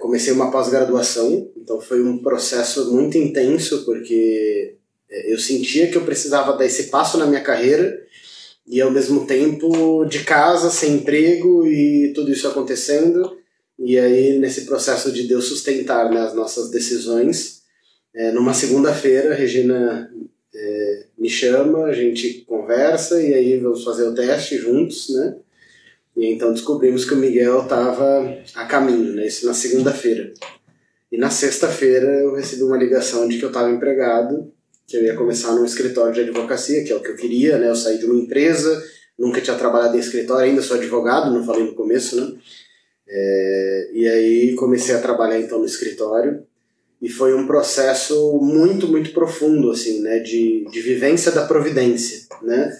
comecei uma pós-graduação, então foi um processo muito intenso, porque eu sentia que eu precisava dar esse passo na minha carreira, e ao mesmo tempo de casa, sem emprego e tudo isso acontecendo. E aí, nesse processo de Deus sustentar, né, as nossas decisões, numa segunda-feira, a Regina me chama, a gente conversa e aí vamos fazer o teste juntos, né? E então descobrimos que o Miguel estava a caminho, né? Isso na segunda-feira. E na sexta-feira eu recebi uma ligação de que eu estava empregado, que eu ia começar num escritório de advocacia, que é o que eu queria, né? Eu saí de uma empresa, nunca tinha trabalhado em escritório, ainda sou advogado, não falei no começo, né? E aí comecei a trabalhar então no escritório e foi um processo muito, muito profundo, assim, né, de vivência da providência, né,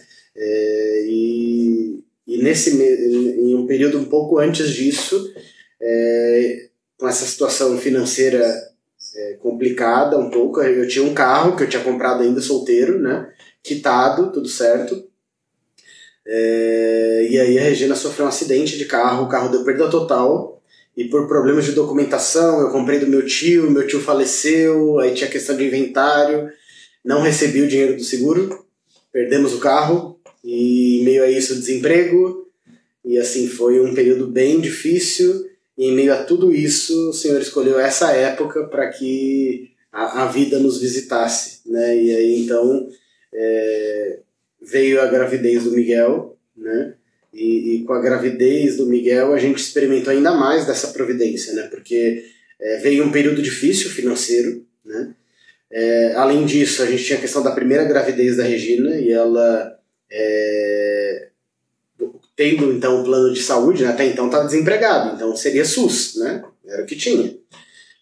e em um período um pouco antes disso, com essa situação financeira complicada um pouco, eu tinha um carro que eu tinha comprado ainda solteiro, né, quitado, tudo certo. E aí a Regina sofreu um acidente de carro, o carro deu perda total, e por problemas de documentação, eu comprei do meu tio faleceu, aí tinha questão de inventário, não recebi o dinheiro do seguro, perdemos o carro, e em meio a isso desemprego, e assim foi um período bem difícil, e em meio a tudo isso o Senhor escolheu essa época para que a vida nos visitasse, né? E aí então veio a gravidez do Miguel, né? E com a gravidez do Miguel a gente experimentou ainda mais dessa providência, né? Porque veio um período difícil financeiro, né? Além disso, a gente tinha a questão da primeira gravidez da Regina, e ela tendo então o plano de saúde, né? Até então estava desempregado, então seria SUS, né? Era o que tinha.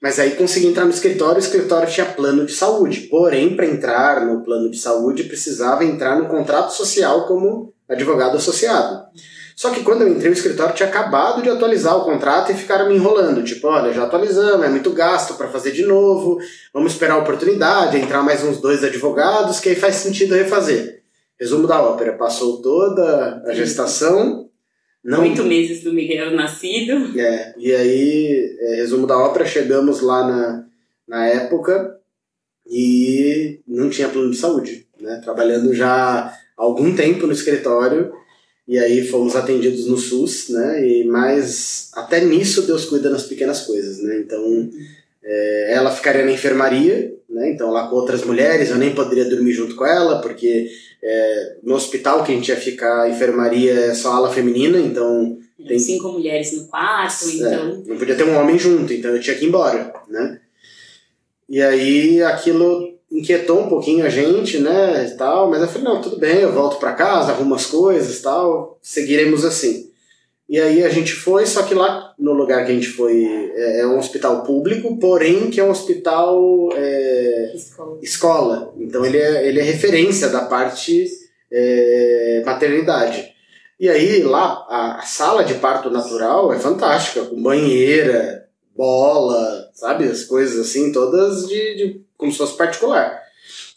Mas aí consegui entrar no escritório, o escritório tinha plano de saúde. Porém, para entrar no plano de saúde, precisava entrar no contrato social como advogado associado. Só que quando eu entrei, o escritório tinha acabado de atualizar o contrato e ficaram me enrolando. Tipo, olha, já atualizamos, é muito gasto para fazer de novo, vamos esperar a oportunidade, entrar mais uns 2 advogados, que aí faz sentido refazer. Resumo da ópera, passou toda a gestação... 8 meses do Miguel nascido. E aí, resumo da ópera, chegamos lá na época e não tinha plano de saúde, né? Trabalhando já há algum tempo no escritório, e aí fomos atendidos no SUS, né? Mas até nisso Deus cuida nas pequenas coisas, né? Então, ela ficaria na enfermaria, né? Então lá com outras mulheres, eu nem poderia dormir junto com ela, porque no hospital que a gente ia ficar, a enfermaria é só ala feminina, então... Tem 5 mulheres no quarto, então... não podia ter um homem junto, então eu tinha que ir embora, né? E aí aquilo inquietou um pouquinho a gente, né, e tal, mas eu falei, não, tudo bem, eu volto pra casa, arrumo as coisas, tal, seguiremos assim. E aí a gente foi, só que lá no lugar que a gente foi é um hospital público, porém que é um hospital escola. Então ele é referência da parte maternidade. E aí lá a sala de parto natural é fantástica, com banheira, bola, sabe? As coisas assim, todas de como se fosse particular.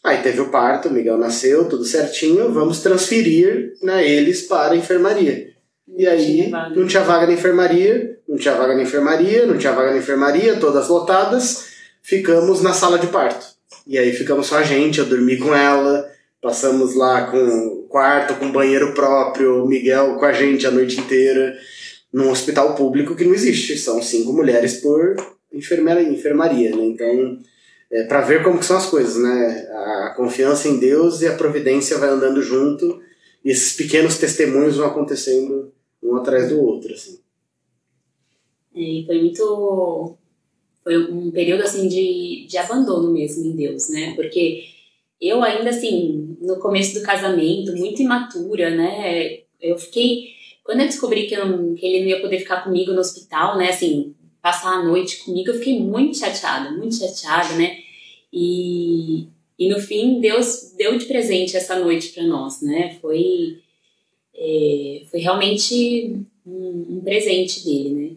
Aí teve o parto, o Miguel nasceu, tudo certinho, vamos transferir, né, eles para a enfermaria. E aí não tinha vaga na enfermaria, não tinha vaga na enfermaria, não tinha vaga na enfermaria, todas lotadas, ficamos na sala de parto. E aí ficamos só a gente, eu dormi com ela, passamos lá com quarto, com banheiro próprio, o Miguel com a gente a noite inteira, num hospital público que não existe, são 5 mulheres por enfermaria, né? Então, para ver como que são as coisas, né? A confiança em Deus e a providência vai andando junto, e esses pequenos testemunhos vão acontecendo um atrás do outro, assim. E foi um período, assim, de abandono mesmo em Deus, né? Porque eu ainda, assim, no começo do casamento, muito imatura, né? Eu fiquei... Quando eu descobri que ele não ia poder ficar comigo no hospital, né? Assim, passar a noite comigo, eu fiquei muito chateada, né? E no fim, Deus deu de presente essa noite para nós, né? Foi realmente um presente dele, né?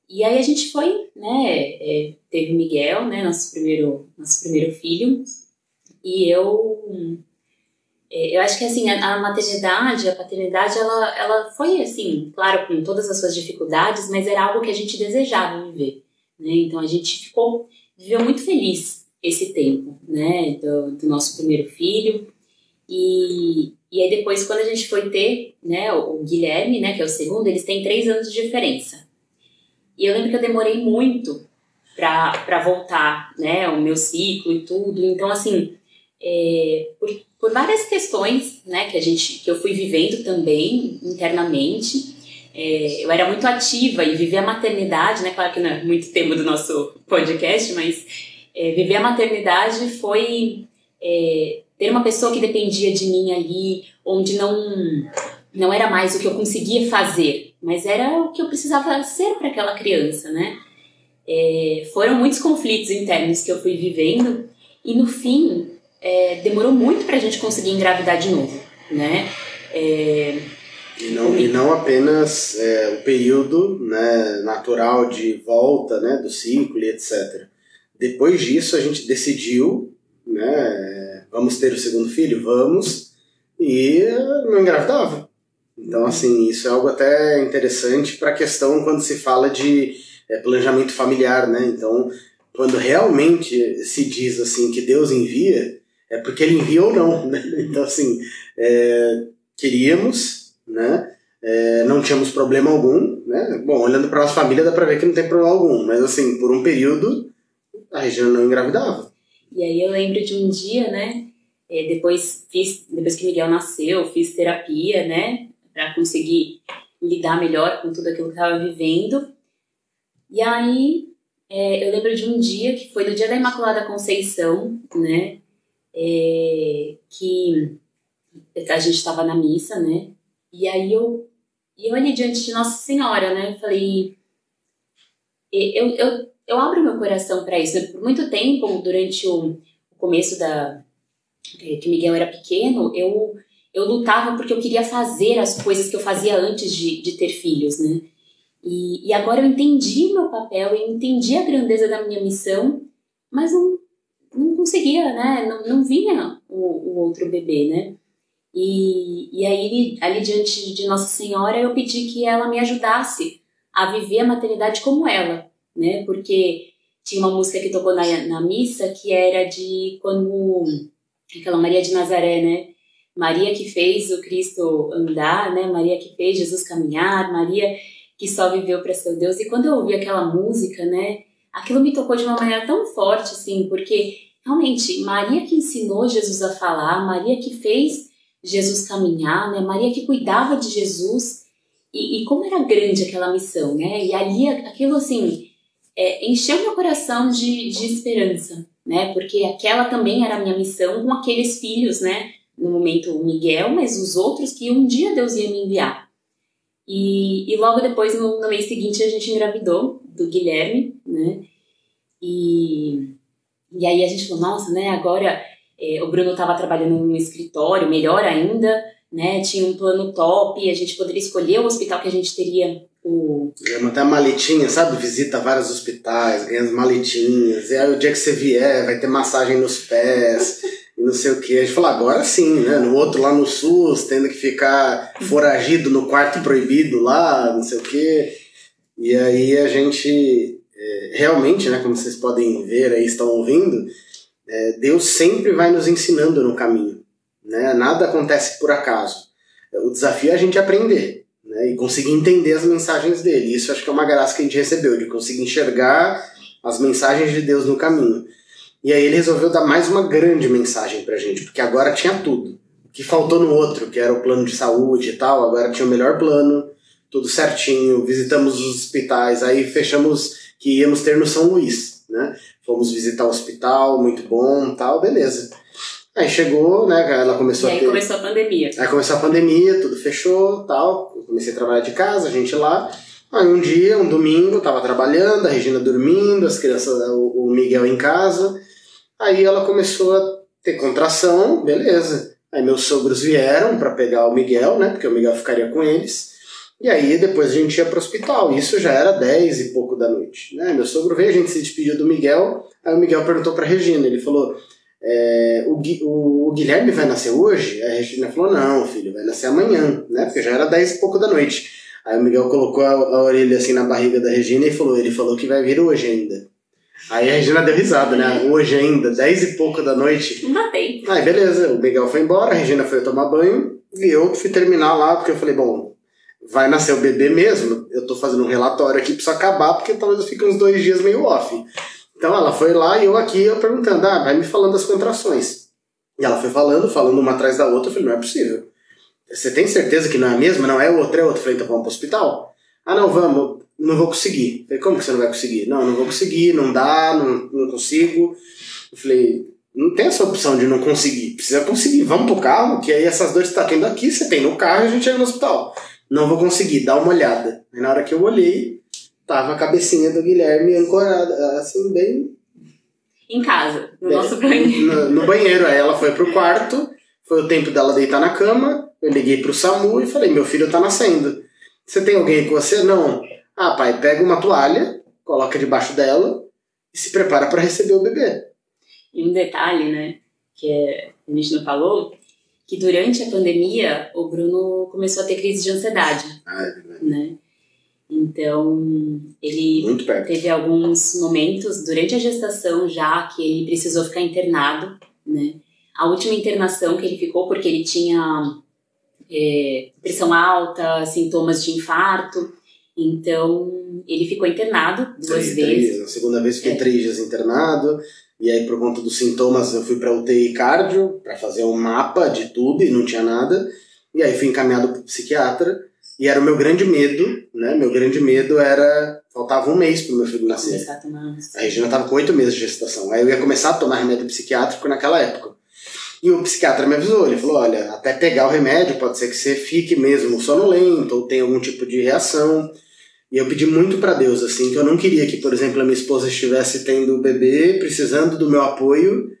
E aí a gente foi, né? Teve o Miguel, né? Nosso primeiro filho. E eu acho que, assim, a maternidade, a paternidade, ela foi, assim, claro, com todas as suas dificuldades, mas era algo que a gente desejava viver, né? Então a gente viveu muito feliz esse tempo, né, do nosso primeiro filho. E aí depois, quando a gente foi ter, né, o Guilherme, né, que é o segundo, eles têm 3 anos de diferença. E eu lembro que eu demorei muito pra voltar, né, o meu ciclo e tudo. Então, assim, por várias questões, né, que eu fui vivendo também internamente, eu era muito ativa e viver a maternidade, né, claro que não é muito tema do nosso podcast, mas viver a maternidade foi ter uma pessoa que dependia de mim ali, onde não era mais o que eu conseguia fazer, mas era o que eu precisava ser para aquela criança, né? Foram muitos conflitos internos que eu fui vivendo, e no fim demorou muito pra gente conseguir engravidar de novo, né? E não apenas o período, né, natural de volta, né, do ciclo e etc. Depois disso a gente decidiu, né, vamos ter o segundo filho? Vamos. E não engravidava. Então, assim, isso é algo até interessante para a questão quando se fala de planejamento familiar, né? Então, quando realmente se diz assim que Deus envia, é porque Ele envia ou não, né? Então, assim, queríamos, né? Não tínhamos problema algum, né? Bom, olhando para a nossa família dá para ver que não tem problema algum, mas assim, por um período a Regina não engravidava. E aí eu lembro de um dia, né? Depois que Miguel nasceu, fiz terapia, né? Para conseguir lidar melhor com tudo aquilo que eu estava vivendo. E aí eu lembro de um dia que foi no dia da Imaculada Conceição, né? Que a gente estava na missa, né? E aí eu ali diante de Nossa Senhora, né? Eu falei, eu abro meu coração para isso. Por muito tempo, durante o começo que Miguel era pequeno, eu lutava porque eu queria fazer as coisas que eu fazia antes de ter filhos, né? E agora eu entendi meu papel, eu entendi a grandeza da minha missão, mas não conseguia, né? Não vinha o outro bebê, né? E aí, ali diante de Nossa Senhora, eu pedi que ela me ajudasse a viver a maternidade como ela, né? Porque tinha uma música que tocou na missa que era de quando aquela Maria de Nazaré, né? Maria que fez o Cristo andar, né? Maria que fez Jesus caminhar, Maria que só viveu para ser Deus. E quando eu ouvi aquela música, né? Aquilo me tocou de uma maneira tão forte, assim, porque realmente Maria que ensinou Jesus a falar, Maria que fez Jesus caminhar, né? Maria que cuidava de Jesus, e como era grande aquela missão, né? E ali aquilo assim encheu meu coração de esperança, né? Porque aquela também era a minha missão com aqueles filhos, né? No momento o Miguel, mas os outros que um dia Deus ia me enviar. E logo depois, no mês seguinte, a gente engravidou do Guilherme, né? E aí a gente falou, nossa, né? Agora o Bruno estava trabalhando no escritório, melhor ainda, né? Tinha um plano top, a gente poderia escolher o hospital que a gente teria. Ganhamos até a maletinha, sabe? Visita vários hospitais, ganha as maletinhas, e aí o dia que você vier vai ter massagem nos pés e não sei o que. A gente falou, agora sim, né? No outro lá no SUS, tendo que ficar foragido no quarto proibido lá, não sei o que. E aí a gente realmente, né? Como vocês podem ver aí, estão ouvindo, Deus sempre vai nos ensinando no caminho, né? Nada acontece por acaso. O desafio é a gente aprender, né? E conseguir entender as mensagens dele. Isso acho que é uma graça que a gente recebeu, de conseguir enxergar as mensagens de Deus no caminho. E aí ele resolveu dar mais uma grande mensagem pra gente, porque agora tinha tudo. O que faltou no outro, que era o plano de saúde e tal, agora tinha o melhor plano, tudo certinho, visitamos os hospitais, aí fechamos que íamos ter no São Luís, né? Fomos visitar o hospital, muito bom, tal, beleza. Aí chegou, né, ela começou a ter... começou a pandemia. Aí começou a pandemia, tudo fechou, tal, eu comecei a trabalhar de casa, a gente lá. Aí um dia, um domingo, eu tava trabalhando, a Regina dormindo, as crianças, o Miguel em casa. Aí ela começou a ter contração, beleza. Aí meus sogros vieram pra pegar o Miguel, né, porque o Miguel ficaria com eles. E aí depois a gente ia pro hospital, isso já era 10 e pouco da noite, né? Meu sogro veio, a gente se despediu do Miguel, aí o Miguel perguntou pra Regina, ele falou, o Guilherme vai nascer hoje? Aí a Regina falou, não, filho, vai nascer amanhã, né? Porque já era 10 e pouco da noite. Aí o Miguel colocou a orelha assim na barriga da Regina e falou, ele falou que vai vir hoje ainda. Aí a Regina deu risada, né? Hoje ainda, 10 e pouco da noite. Não dá tempo. Aí beleza, o Miguel foi embora, a Regina foi tomar banho e eu fui terminar lá, porque eu falei, bom, vai nascer o bebê mesmo, eu tô fazendo um relatório aqui, preciso acabar, porque talvez eu fique uns 2 dias meio off. Então ela foi lá e eu aqui, eu perguntando, vai me falando das contrações. E ela foi falando uma atrás da outra, eu falei, não é possível. Você tem certeza que não é a mesma? Não, é outra. Eu falei, então vamos pro hospital? Não, vamos, não vou conseguir. Eu falei, como que você não vai conseguir? Não vou conseguir, não dá, não consigo. Eu falei, não tem essa opção de não conseguir, precisa conseguir, vamos pro carro, que aí essas dores que tá tendo aqui, você tem no carro e a gente chega no hospital. Não vou conseguir, dá uma olhada. Aí na hora que eu olhei, tava a cabecinha do Guilherme ancorada, assim, bem... Em casa, no nosso banheiro. No banheiro, aí ela foi pro quarto, foi o tempo dela deitar na cama, eu liguei pro SAMU e falei, meu filho tá nascendo. Você tem alguém com você? Não. Pai, pega uma toalha, coloca debaixo dela e se prepara para receber o bebê. E um detalhe, né, que a gente não falou, que durante a pandemia o Bruno começou a ter crise de ansiedade. Ah, é verdade. Né? Então, ele teve alguns momentos durante a gestação já que ele precisou ficar internado, né? A última internação que ele ficou porque ele tinha pressão alta, sintomas de infarto, então ele ficou internado 2 vezes. A segunda vez fiquei 3 dias internado, e aí por conta dos sintomas eu fui para UTI cardio para fazer um mapa de tudo e não tinha nada, e aí fui encaminhado para o psiquiatra. E era o meu grande medo, né? Meu grande medo era... Faltava 1 mês para o meu filho nascer. A Regina estava com 8 meses de gestação. Aí eu ia começar a tomar remédio psiquiátrico naquela época. E o psiquiatra me avisou. Ele falou, olha, até pegar o remédio pode ser que você fique mesmo sonolento ou tenha algum tipo de reação. E eu pedi muito para Deus, assim, que eu não queria que, por exemplo, a minha esposa estivesse tendo o bebê, precisando do meu apoio,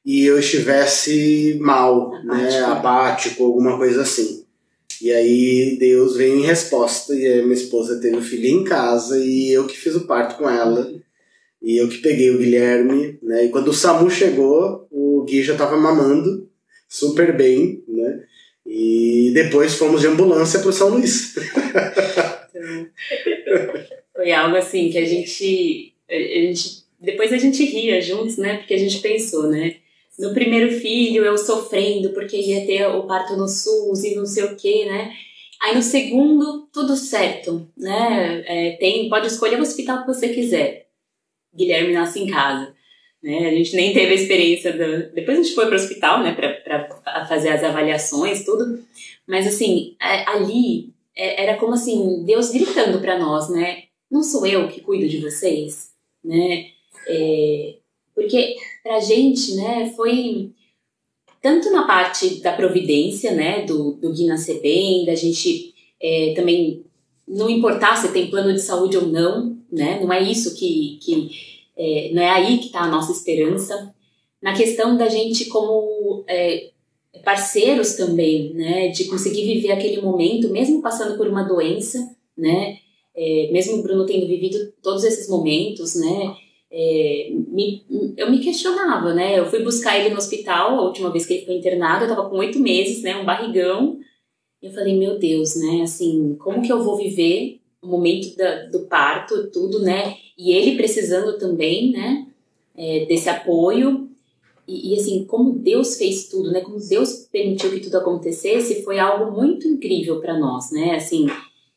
e eu estivesse mal, né? Apático, alguma coisa assim. E aí Deus veio em resposta, e aí minha esposa teve o filho em casa, e eu que fiz o parto com ela, e eu que peguei o Guilherme, né? E quando o SAMU chegou, o Gui já estava mamando, super bem, né? E depois fomos de ambulância para o São Luís. Então, foi algo assim que a gente depois a gente ria juntos, né? Porque a gente pensou, né? No primeiro filho, eu sofrendo porque ia ter o parto no SUS e não sei o que, né? Aí no segundo, tudo certo, né? Pode escolher o hospital que você quiser. Guilherme nasce em casa, né? A gente nem teve a experiência depois a gente foi para o hospital, né? Para fazer as avaliações, tudo. Mas assim, ali era como assim, Deus gritando para nós, né? Não sou eu que cuido de vocês, né? Porque pra gente, né, foi tanto na parte da providência, né, do Gui nascer bem, da gente também não importar se tem plano de saúde ou não, né, não é isso não é aí que tá a nossa esperança. Na questão da gente como parceiros também, né, de conseguir viver aquele momento, mesmo passando por uma doença, né, mesmo o Bruno tendo vivido todos esses momentos, né, eu me questionava, né? Eu fui buscar ele no hospital a última vez que ele foi internado, eu tava com 8 meses, né? Um barrigão. E eu falei, meu Deus, né? Assim, como que eu vou viver o momento do parto, tudo, né? E ele precisando também, né? Desse apoio. E assim, como Deus fez tudo, né? Como Deus permitiu que tudo acontecesse, foi algo muito incrível para nós, né? Assim,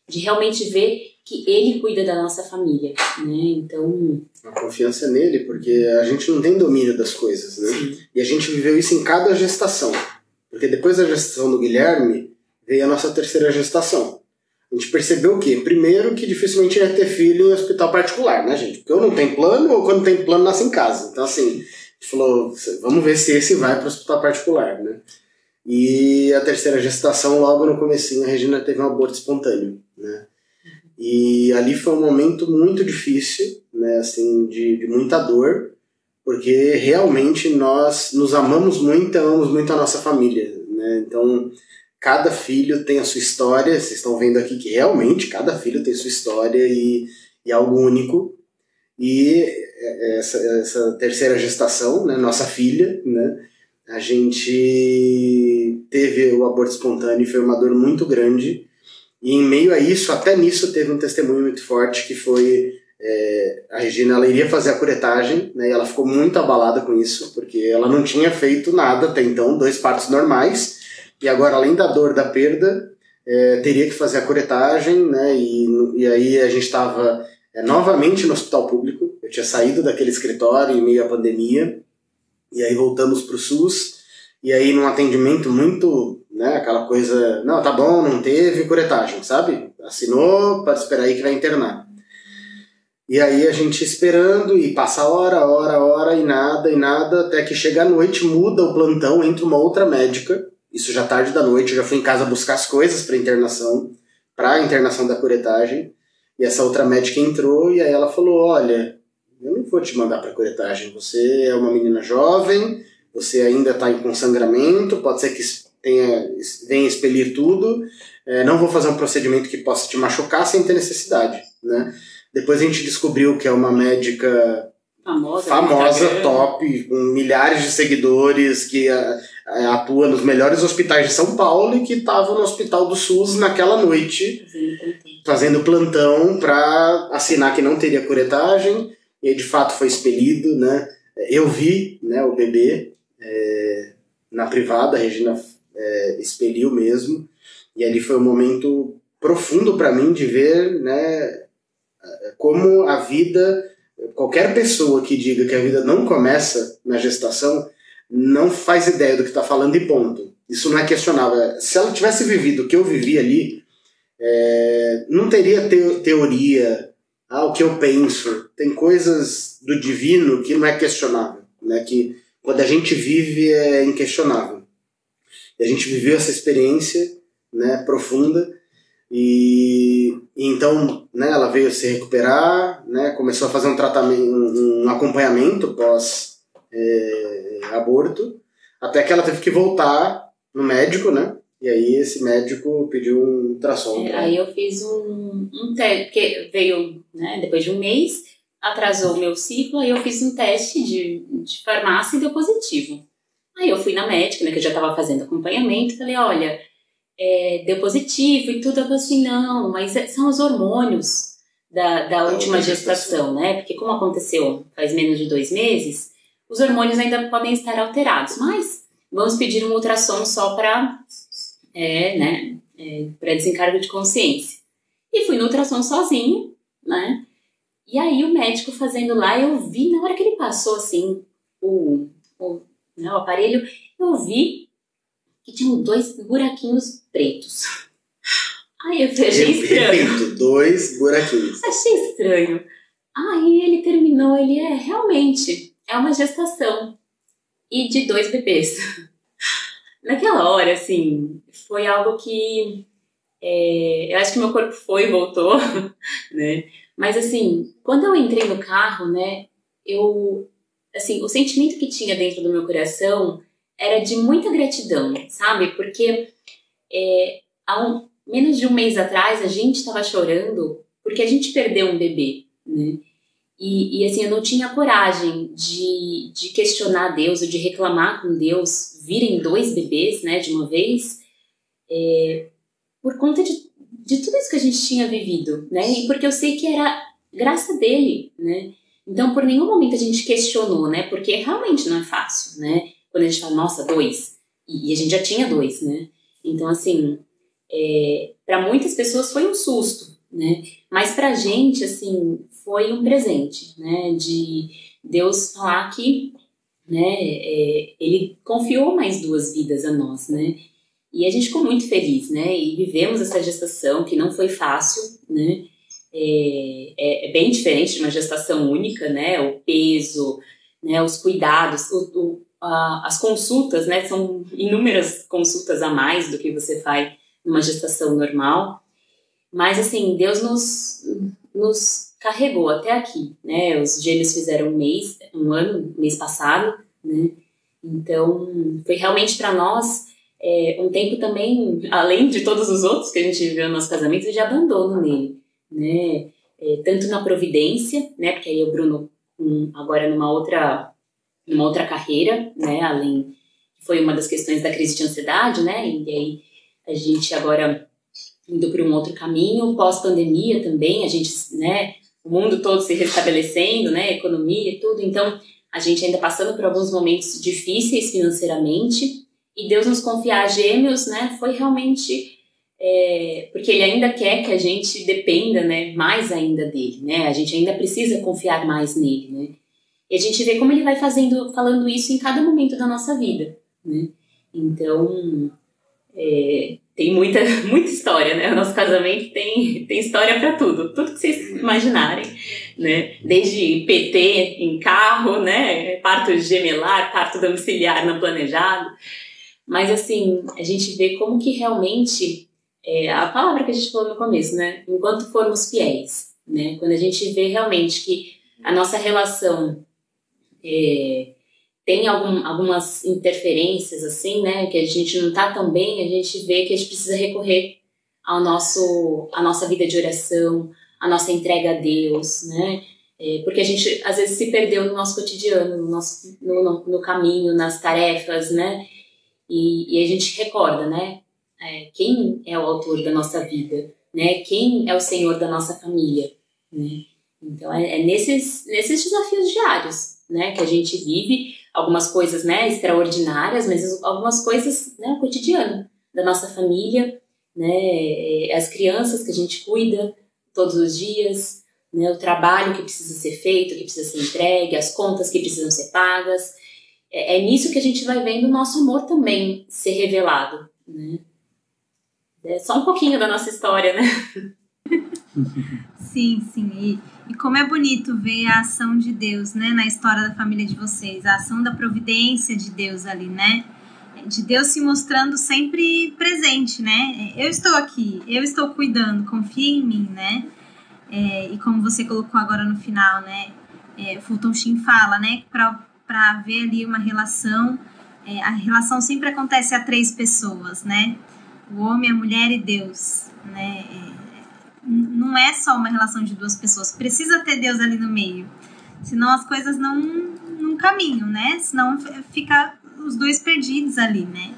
de realmente ver que ele cuida da nossa família, né? Então... A confiança nele, porque a gente não tem domínio das coisas, né? Sim. E a gente viveu isso em cada gestação. Porque depois da gestação do Guilherme, veio a nossa 3ª gestação. A gente percebeu o quê? Primeiro, que dificilmente ia ter filho em hospital particular, né, gente? Porque ou não tem plano, ou quando tem plano, nasce em casa. Então, assim, a gente falou, vamos ver se esse vai para o hospital particular, né? E a 3ª gestação, logo no comecinho, a Regina teve um aborto espontâneo, né? E ali foi um momento muito difícil, né, assim, de muita dor, porque realmente nós nos amamos muito, amamos muito a nossa família, né? Então, cada filho tem a sua história, vocês estão vendo aqui que realmente cada filho tem sua história e algo único. E essa 3ª gestação, né, nossa filha, né, a gente teve o aborto espontâneo e foi uma dor muito grande. E em meio a isso, até nisso, teve um testemunho muito forte que foi a Regina, ela iria fazer a curetagem, né, e ela ficou muito abalada com isso, porque ela não tinha feito nada até então, 2 partos normais, e agora, além da dor da perda, teria que fazer a curetagem, né, e aí a gente estava novamente no hospital público. Eu tinha saído daquele escritório em meio à pandemia, e aí voltamos para o SUS, e aí num atendimento muito... né, aquela coisa, não, tá bom, não teve curetagem, sabe? Assinou, pode esperar aí que vai internar. E aí a gente esperando, e passa hora, e nada, até que chega a noite, muda o plantão, entra uma outra médica, isso já tarde da noite, eu já fui em casa buscar as coisas para a internação da curetagem, e essa outra médica entrou, e aí ela falou, olha, eu não vou te mandar para curetagem, você é uma menina jovem, você ainda está com sangramento, pode ser que venha expelir tudo, não vou fazer um procedimento que possa te machucar sem ter necessidade, né? Depois a gente descobriu que é uma médica famosa, top, com milhares de seguidores, que atua nos melhores hospitais de São Paulo e que estava no Hospital do SUS naquela noite, fazendo plantão para assinar que não teria curetagem, e de fato foi expelido, né? Eu vi, né, o bebê na privada, a Regina expeliu mesmo, e ali foi um momento profundo para mim de ver, né, como a vida, qualquer pessoa que diga que a vida não começa na gestação não faz ideia do que está falando e ponto. Isso não é questionável. Se ela tivesse vivido o que eu vivi ali, não teria teoria, o que eu penso. Tem coisas do divino que não é questionável, né? Que quando a gente vive é inquestionável. E a gente viveu essa experiência, né, profunda, e então, né, ela veio se recuperar, né, começou a fazer um tratamento, um acompanhamento pós aborto, até que ela teve que voltar no médico, né? E aí esse médico pediu um ultrassom. Aí eu fiz um teste, porque veio, né, depois de um mês, atrasou o meu ciclo, aí eu fiz um teste de farmácia e deu positivo. Aí eu fui na médica, né, que eu já estava fazendo acompanhamento, falei, olha, deu positivo e tudo. Eu falei assim, não, mas são os hormônios da última gestação, né? Porque como aconteceu faz menos de 2 meses, os hormônios ainda podem estar alterados, mas vamos pedir um ultrassom só para para desencargo de consciência. E fui no ultrassom sozinha, né? E aí o médico fazendo lá, eu vi, na hora que ele passou assim o aparelho, eu vi que tinham 2 buraquinhos pretos. Aí eu achei estranho. Repito, 2 buraquinhos. Achei estranho. Aí ele terminou, ele realmente, é uma gestação. E de 2 bebês. Naquela hora, assim, foi algo que eu acho que meu corpo foi e voltou, né? Mas assim, quando eu entrei no carro, né, o sentimento que tinha dentro do meu coração era de muita gratidão, sabe? Porque há menos de um mês atrás a gente estava chorando porque a gente perdeu um bebê, né? E assim, eu não tinha coragem de questionar Deus ou de reclamar com Deus, virem 2 bebês, né, de uma vez, por conta de tudo isso que a gente tinha vivido, né? E porque eu sei que era graça dele, né? Então, por nenhum momento a gente questionou, né? Porque realmente não é fácil, né? Quando a gente fala, nossa, 2. E a gente já tinha 2, né? Então, assim, para muitas pessoas foi um susto, né? Mas pra gente, assim, foi um presente, né? De Deus falar que, né? Ele confiou mais 2 vidas a nós, né? E a gente ficou muito feliz, né? E vivemos essa gestação que não foi fácil, né? É bem diferente de uma gestação única, né? O peso, né? Os cuidados, as consultas, né? São inúmeras consultas a mais do que você faz numa gestação normal. Mas, assim, Deus nos carregou até aqui, né? Os gêmeos fizeram mês passado, né? Então, foi realmente para nós um tempo também, além de todos os outros que a gente viveu no nosso casamento, de abandono nele, né? Tanto na providência, né? Porque aí o Bruno agora numa outra carreira, né? Além, foi uma das questões da crise de ansiedade, né? E aí a gente agora indo para um outro caminho, pós-pandemia também, a gente, né? O mundo todo se restabelecendo, né? Economia e tudo. Então, a gente ainda passando por alguns momentos difíceis financeiramente, e Deus nos confiar gêmeos, né? Foi realmente porque Ele ainda quer que a gente dependa, né? Mais ainda dele, né? A gente ainda precisa confiar mais nele, né? E a gente vê como Ele vai falando isso em cada momento da nossa vida, né? Então, tem muita história, né? O nosso casamento tem história para tudo que vocês imaginarem, né? Desde PT em carro, né? Parto gemelar, parto domiciliar não planejado. Mas, assim, a gente vê como que realmente, a palavra que a gente falou no começo, né? Enquanto formos fiéis, né? Quando a gente vê realmente que a nossa relação tem algumas interferências, assim, né? Que a gente não tá tão bem, a gente vê que a gente precisa recorrer à nossa vida de oração, à nossa entrega a Deus, né? Porque a gente às vezes se perdeu no nosso cotidiano, no caminho, nas tarefas, né? E a gente recorda, né? Quem é o autor da nossa vida, né? Quem é o Senhor da nossa família, né? Então nesses desafios diários, né, que a gente vive algumas coisas, né, extraordinárias, mas algumas coisas, né, cotidiano da nossa família, né, as crianças que a gente cuida todos os dias, né, o trabalho que precisa ser feito, que precisa ser entregue, as contas que precisam ser pagas. É nisso que a gente vai vendo o nosso amor também ser revelado, né? É só um pouquinho da nossa história, né? Sim. E como é bonito ver a ação de Deus, né, na história da família de vocês, a ação da providência de Deus ali, né? De Deus se mostrando sempre presente, né? Eu estou aqui, eu estou cuidando, confia em mim, né? E como você colocou agora no final, né? Fulton Sheen fala, né? Para haver ali uma relação, a relação sempre acontece a 3 pessoas, né? O homem, a mulher e Deus, né? Não é só uma relação de 2 pessoas, precisa ter Deus ali no meio, senão as coisas não caminham, né? Senão fica os 2 perdidos ali, né?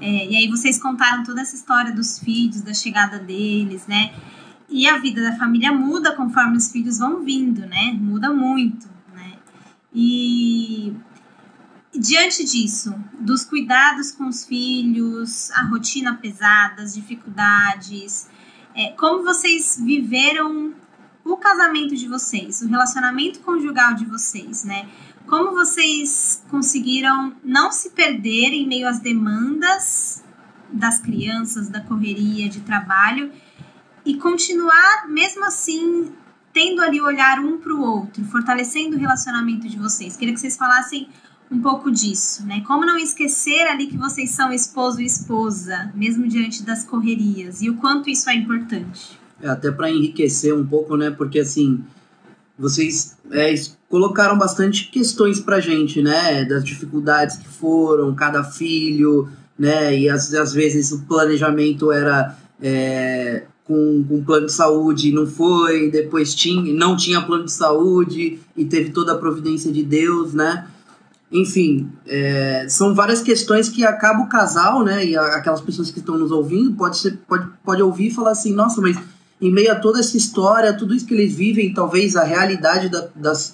E aí vocês contaram toda essa história dos filhos, da chegada deles, né? E a vida da família muda conforme os filhos vão vindo, né? Muda muito, né? E diante disso, dos cuidados com os filhos, a rotina pesada, as dificuldades, como vocês viveram o casamento de vocês, o relacionamento conjugal de vocês, né? Como vocês conseguiram não se perder em meio às demandas das crianças, da correria de trabalho e continuar, mesmo assim, tendo ali o olhar um para o outro, fortalecendo o relacionamento de vocês? Queria que vocês falassem um pouco disso, né? Como não esquecer ali que vocês são esposo e esposa, mesmo diante das correrias, e o quanto isso é importante. Até para enriquecer um pouco, né? Porque, assim, vocês colocaram bastante questões pra gente, né? Das dificuldades que foram, cada filho, né? E às vezes o planejamento era com plano de saúde, não foi, depois não tinha plano de saúde e teve toda a providência de Deus, né? Enfim, são várias questões que acaba o casal, né? E aquelas pessoas que estão nos ouvindo pode ouvir e falar assim, nossa, mas em meio a toda essa história, tudo isso que eles vivem, talvez a realidade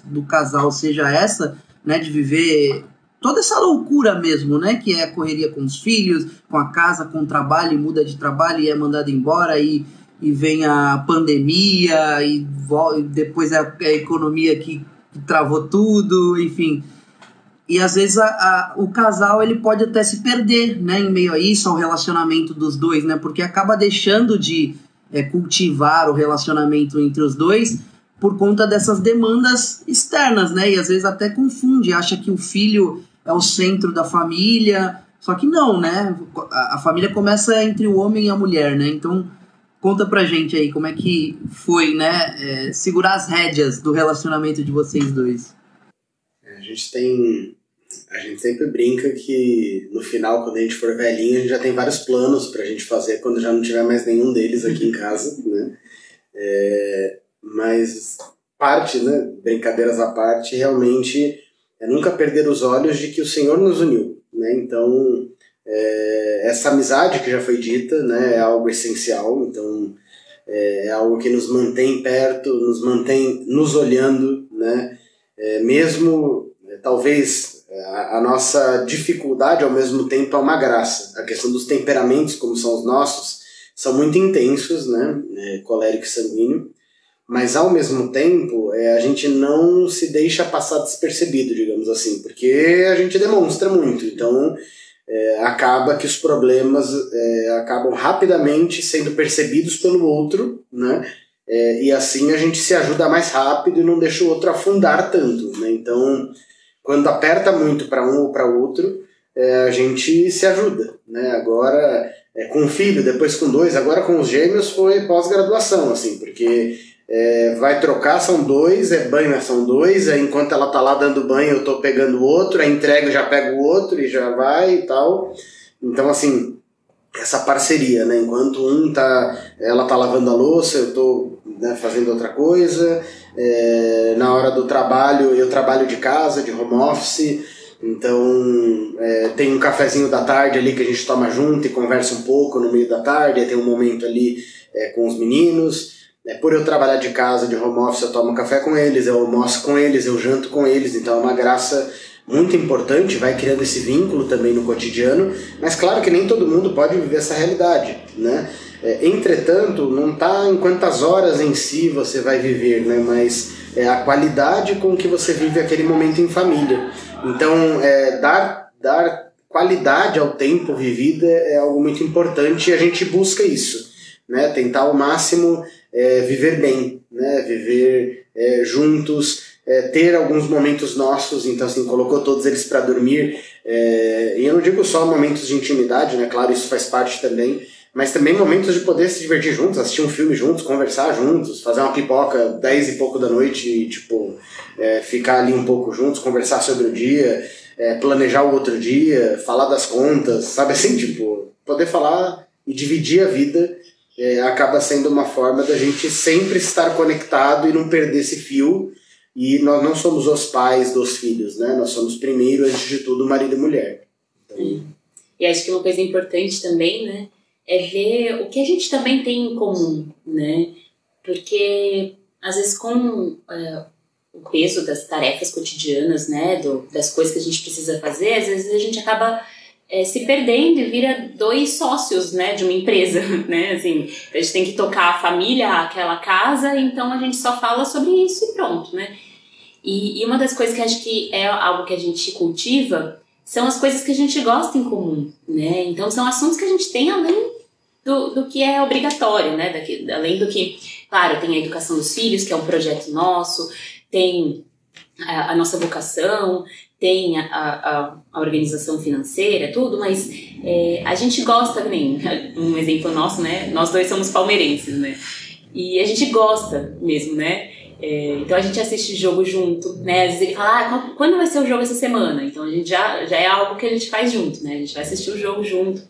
do casal seja essa, né? De viver toda essa loucura mesmo, né? Que é a correria com os filhos, com a casa, com o trabalho, e muda de trabalho e é mandado embora, e vem a pandemia, e depois a economia que travou tudo, enfim. E às vezes o casal ele pode até se perder, né, em meio a isso, ao relacionamento dos dois, né, porque acaba deixando de cultivar o relacionamento entre os dois por conta dessas demandas externas, né, e às vezes até confunde, acha que o filho é o centro da família, só que não, né, a família começa entre o homem e a mulher, né, então conta pra gente aí como é que foi, né, segurar as rédeas do relacionamento de vocês dois. A gente sempre brinca que no final, quando a gente for velhinho, a gente já tem vários planos pra gente fazer quando já não tiver mais nenhum deles aqui em casa, né? Mas parte, né, brincadeiras à parte, realmente é nunca perder os olhos de que o Senhor nos uniu, né? Então, essa amizade que já foi dita, né, é algo essencial, então é algo que nos mantém perto, nos mantém nos olhando, né? Mesmo talvez a nossa dificuldade ao mesmo tempo é uma graça. A questão dos temperamentos, como são os nossos, são muito intensos, né? Colérico e sanguíneo, mas ao mesmo tempo a gente não se deixa passar despercebido, digamos assim, porque a gente demonstra muito, então acaba que os problemas acabam rapidamente sendo percebidos pelo outro, né? E assim a gente se ajuda mais rápido e não deixa o outro afundar tanto, né? Então, quando aperta muito para um ou para outro, a gente se ajuda, né? Agora, com um filho, depois com 2, agora com os gêmeos foi pós-graduação, assim, porque vai trocar, são 2, banho são 2, enquanto ela tá lá dando banho eu tô pegando o outro, a entrega eu já pego o outro e já vai e tal. Então, assim, essa parceria, né? Enquanto ela tá lavando a louça, eu tô né, fazendo outra coisa. Na hora do trabalho, eu trabalho de casa, de home office, então tem um cafezinho da tarde ali que a gente toma junto e conversa um pouco no meio da tarde, tem um momento ali com os meninos. Por eu trabalhar de casa, de home office, eu tomo café com eles, eu almoço com eles, eu janto com eles, então é uma graça muito importante, vai criando esse vínculo também no cotidiano, mas claro que nem todo mundo pode viver essa realidade, né? Entretanto, não está em quantas horas em si você vai viver, né? Mas a qualidade com que você vive aquele momento em família. Então, dar qualidade ao tempo vivido é algo muito importante e a gente busca isso, né? Tentar ao máximo viver bem, né? Viver juntos, ter alguns momentos nossos, então assim, colocou todos eles para dormir, e eu não digo só momentos de intimidade, né? Claro, isso faz parte também, mas também momentos de poder se divertir juntos, assistir um filme juntos, conversar juntos, fazer uma pipoca 10 e pouco da noite e tipo, ficar ali um pouco juntos, conversar sobre o dia, planejar o outro dia, falar das contas, sabe assim, tipo, poder falar e dividir a vida acaba sendo uma forma da gente sempre estar conectado e não perder esse fio. E nós não somos os pais dos filhos, né? Nós somos primeiro, antes de tudo, marido e mulher. Então... E acho que uma coisa importante também, né? É ver o que a gente também tem em comum, né? Porque, às vezes, com o peso das tarefas cotidianas, né? Das coisas que a gente precisa fazer, às vezes a gente acaba se perdendo e vira dois sócios, né? De uma empresa, né? Assim, a gente tem que tocar a família, aquela casa, então a gente só fala sobre isso e pronto, né? E uma das coisas que acho que é algo que a gente cultiva são as coisas que a gente gosta em comum, né? Então são assuntos que a gente tem além do que é obrigatório, né? Além do que, claro, tem a educação dos filhos, que é um projeto nosso, tem a nossa vocação, tem a organização financeira, tudo, mas a gente gosta também, um exemplo nosso, né? Nós dois somos palmeirenses, né? E a gente gosta mesmo, né? Então a gente assiste jogo junto, né? Às vezes ele fala, quando vai ser o jogo essa semana? Então a gente já é algo que a gente faz junto, né? A gente vai assistir o jogo junto.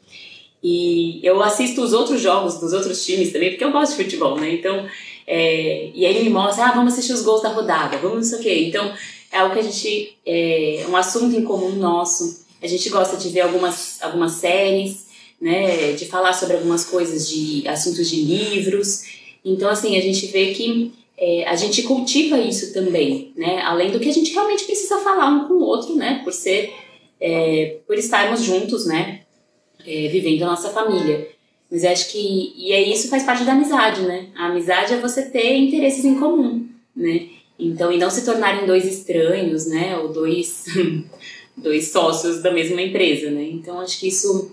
E eu assisto os outros jogos dos outros times também, porque eu gosto de futebol, né? Então, e aí ele me mostra, vamos assistir os gols da rodada, vamos não sei o quê. Então, é algo que a gente, um assunto em comum nosso. A gente gosta de ver algumas séries, né? De falar sobre algumas coisas, de assuntos de livros. Então, assim, a gente vê que a gente cultiva isso também, né? Além do que a gente realmente precisa falar um com o outro, né? Por estarmos juntos, né? Vivendo a nossa família. Mas acho que... E isso faz parte da amizade, né? A amizade é você ter interesses em comum, né? Então, e não se tornarem dois estranhos, né? Ou dois sócios da mesma empresa, né? Então, acho que isso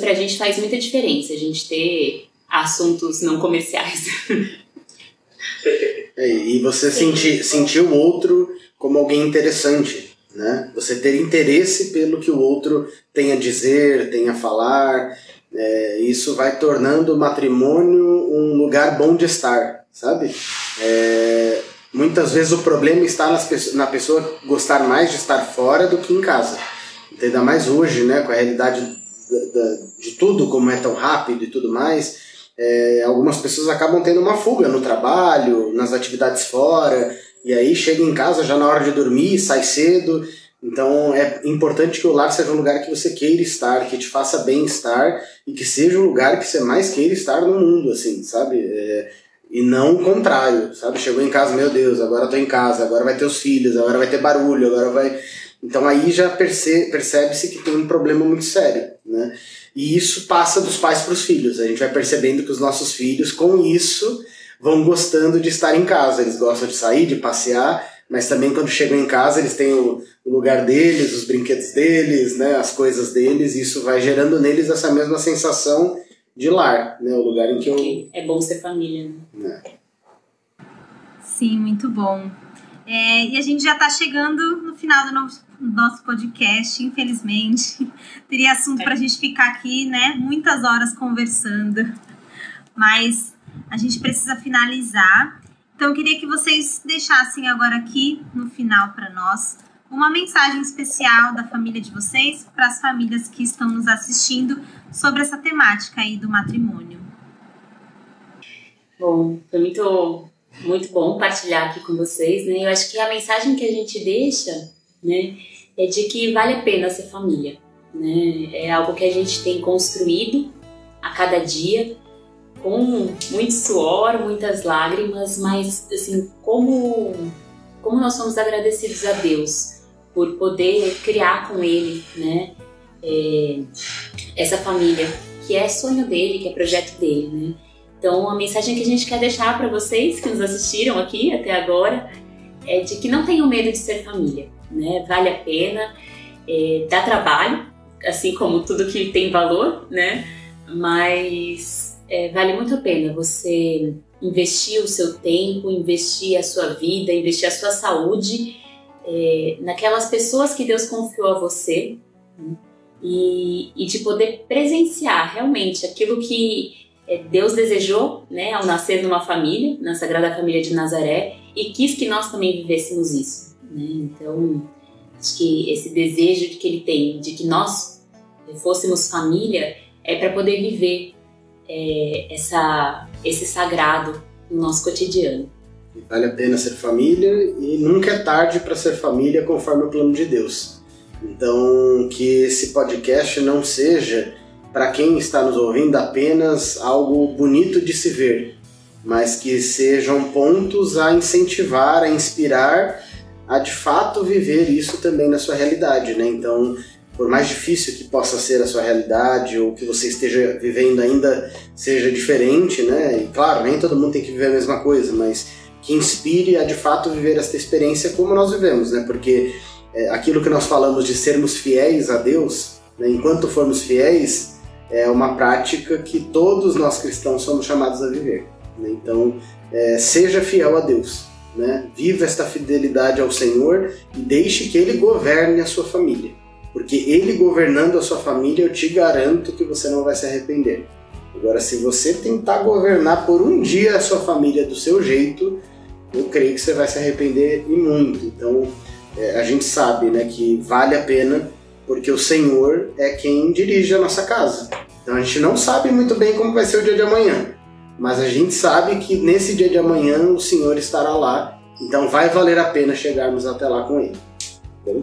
pra gente faz muita diferença. A gente ter assuntos não comerciais. E você sentir o outro como alguém interessante, né? Você ter interesse pelo que o outro tem a dizer, tem a falar, isso vai tornando o matrimônio um lugar bom de estar, sabe? Muitas vezes o problema está na pessoa gostar mais de estar fora do que em casa. Ainda mais hoje, né, com a realidade de tudo, como é tão rápido e tudo mais, algumas pessoas acabam tendo uma fuga no trabalho, nas atividades fora, e aí chega em casa já na hora de dormir, sai cedo. Então é importante que o lar seja um lugar que você queira estar, que te faça bem estar, e que seja um lugar que você mais queira estar no mundo, assim, sabe? E não o contrário, sabe? Chegou em casa, meu Deus, agora tô em casa, agora vai ter os filhos, agora vai ter barulho, agora vai... Então aí já percebe-se que tem um problema muito sério, né? E isso passa dos pais para os filhos. A gente vai percebendo que os nossos filhos, com isso, vão gostando de estar em casa. Eles gostam de sair, de passear, mas também quando chegam em casa eles têm o lugar deles, os brinquedos deles, né, as coisas deles, e isso vai gerando neles essa mesma sensação de lar, né, o lugar em que eu... É bom ser família, né? Sim, muito bom. E a gente já está chegando no final do nosso podcast, infelizmente. Teria assunto para a gente ficar aqui, né, muitas horas conversando, mas a gente precisa finalizar. Então eu queria que vocês deixassem agora aqui no final para nós uma mensagem especial da família de vocês para as famílias que estão nos assistindo sobre essa temática aí do matrimônio. Bom, foi Muito bom partilhar aqui com vocês, né? Eu acho que a mensagem que a gente deixa, né, é de que vale a pena ser família, né? É algo que a gente tem construído a cada dia, com muito suor, muitas lágrimas, mas assim, como nós somos agradecidos a Deus por poder criar com Ele, né, essa família, que é sonho dele, que é projeto dele, né? Então, a mensagem que a gente quer deixar para vocês que nos assistiram aqui até agora é de que não tenham medo de ser família, né? Vale a pena, dá trabalho, assim como tudo que tem valor, né? Mas vale muito a pena você investir o seu tempo, investir a sua vida, investir a sua saúde naquelas pessoas que Deus confiou a você, né? E de poder presenciar realmente aquilo que Deus desejou, né, ao nascer numa família, na Sagrada Família de Nazaré, e quis que nós também vivêssemos isso, né? Então, acho que esse desejo que Ele tem de que nós fôssemos família é para poder viver esse sagrado no nosso cotidiano. Vale a pena ser família e nunca é tarde para ser família conforme o plano de Deus. Então, que esse podcast não seja, para quem está nos ouvindo, apenas algo bonito de se ver, mas que sejam pontos a incentivar, a inspirar, a de fato viver isso também na sua realidade, né? Então, por mais difícil que possa ser a sua realidade, ou que você esteja vivendo ainda seja diferente, né? E claro, nem todo mundo tem que viver a mesma coisa, mas que inspire a de fato viver esta experiência como nós vivemos, né? Porque aquilo que nós falamos de sermos fiéis a Deus, né, enquanto formos fiéis, é uma prática que todos nós cristãos somos chamados a viver, né? Então, seja fiel a Deus, né? Viva esta fidelidade ao Senhor e deixe que Ele governe a sua família. Porque Ele governando a sua família, eu te garanto que você não vai se arrepender. Agora, se você tentar governar por um dia a sua família do seu jeito, eu creio que você vai se arrepender e muito. Então, a gente sabe, né, que vale a pena, porque o Senhor é quem dirige a nossa casa. Então a gente não sabe muito bem como vai ser o dia de amanhã, mas a gente sabe que nesse dia de amanhã o Senhor estará lá, então vai valer a pena chegarmos até lá com Ele. Bom?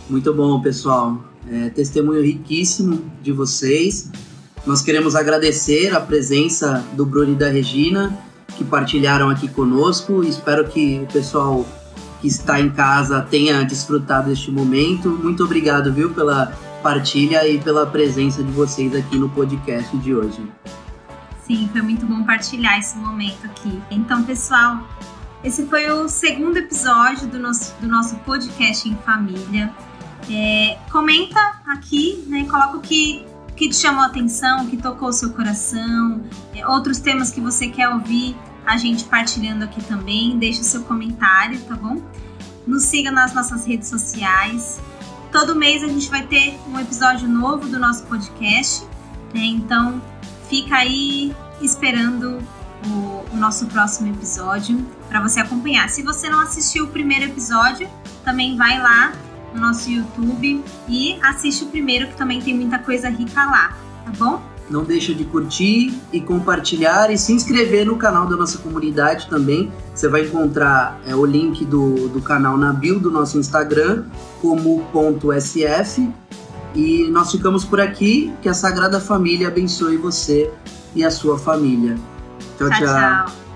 Muito bom, pessoal. Testemunho riquíssimo de vocês. Nós queremos agradecer a presença do Bruno e da Regina, que partilharam aqui conosco. Espero que o pessoal que está em casa tenha desfrutado deste momento. Muito obrigado, viu, pela partilha e pela presença de vocês aqui no podcast de hoje. Sim, foi muito bom partilhar esse momento aqui. Então, pessoal, esse foi o segundo episódio do nosso podcast em família. Comenta aqui, né, coloca o que te chamou a atenção, o que tocou o seu coração, outros temas que você quer ouvir a gente partilhando aqui também. Deixa o seu comentário, tá bom? Nos siga nas nossas redes sociais. Todo mês a gente vai ter um episódio novo do nosso podcast, né? Então fica aí esperando o nosso próximo episódio para você acompanhar. Se você não assistiu o primeiro episódio, também vai lá no nosso YouTube e assiste o primeiro, que também tem muita coisa rica lá, tá bom? Não deixa de curtir e compartilhar e se inscrever no canal da nossa comunidade também. Você vai encontrar o link do canal na bio do nosso Instagram, como .sf. E nós ficamos por aqui. Que a Sagrada Família abençoe você e a sua família. Tchau, tchau.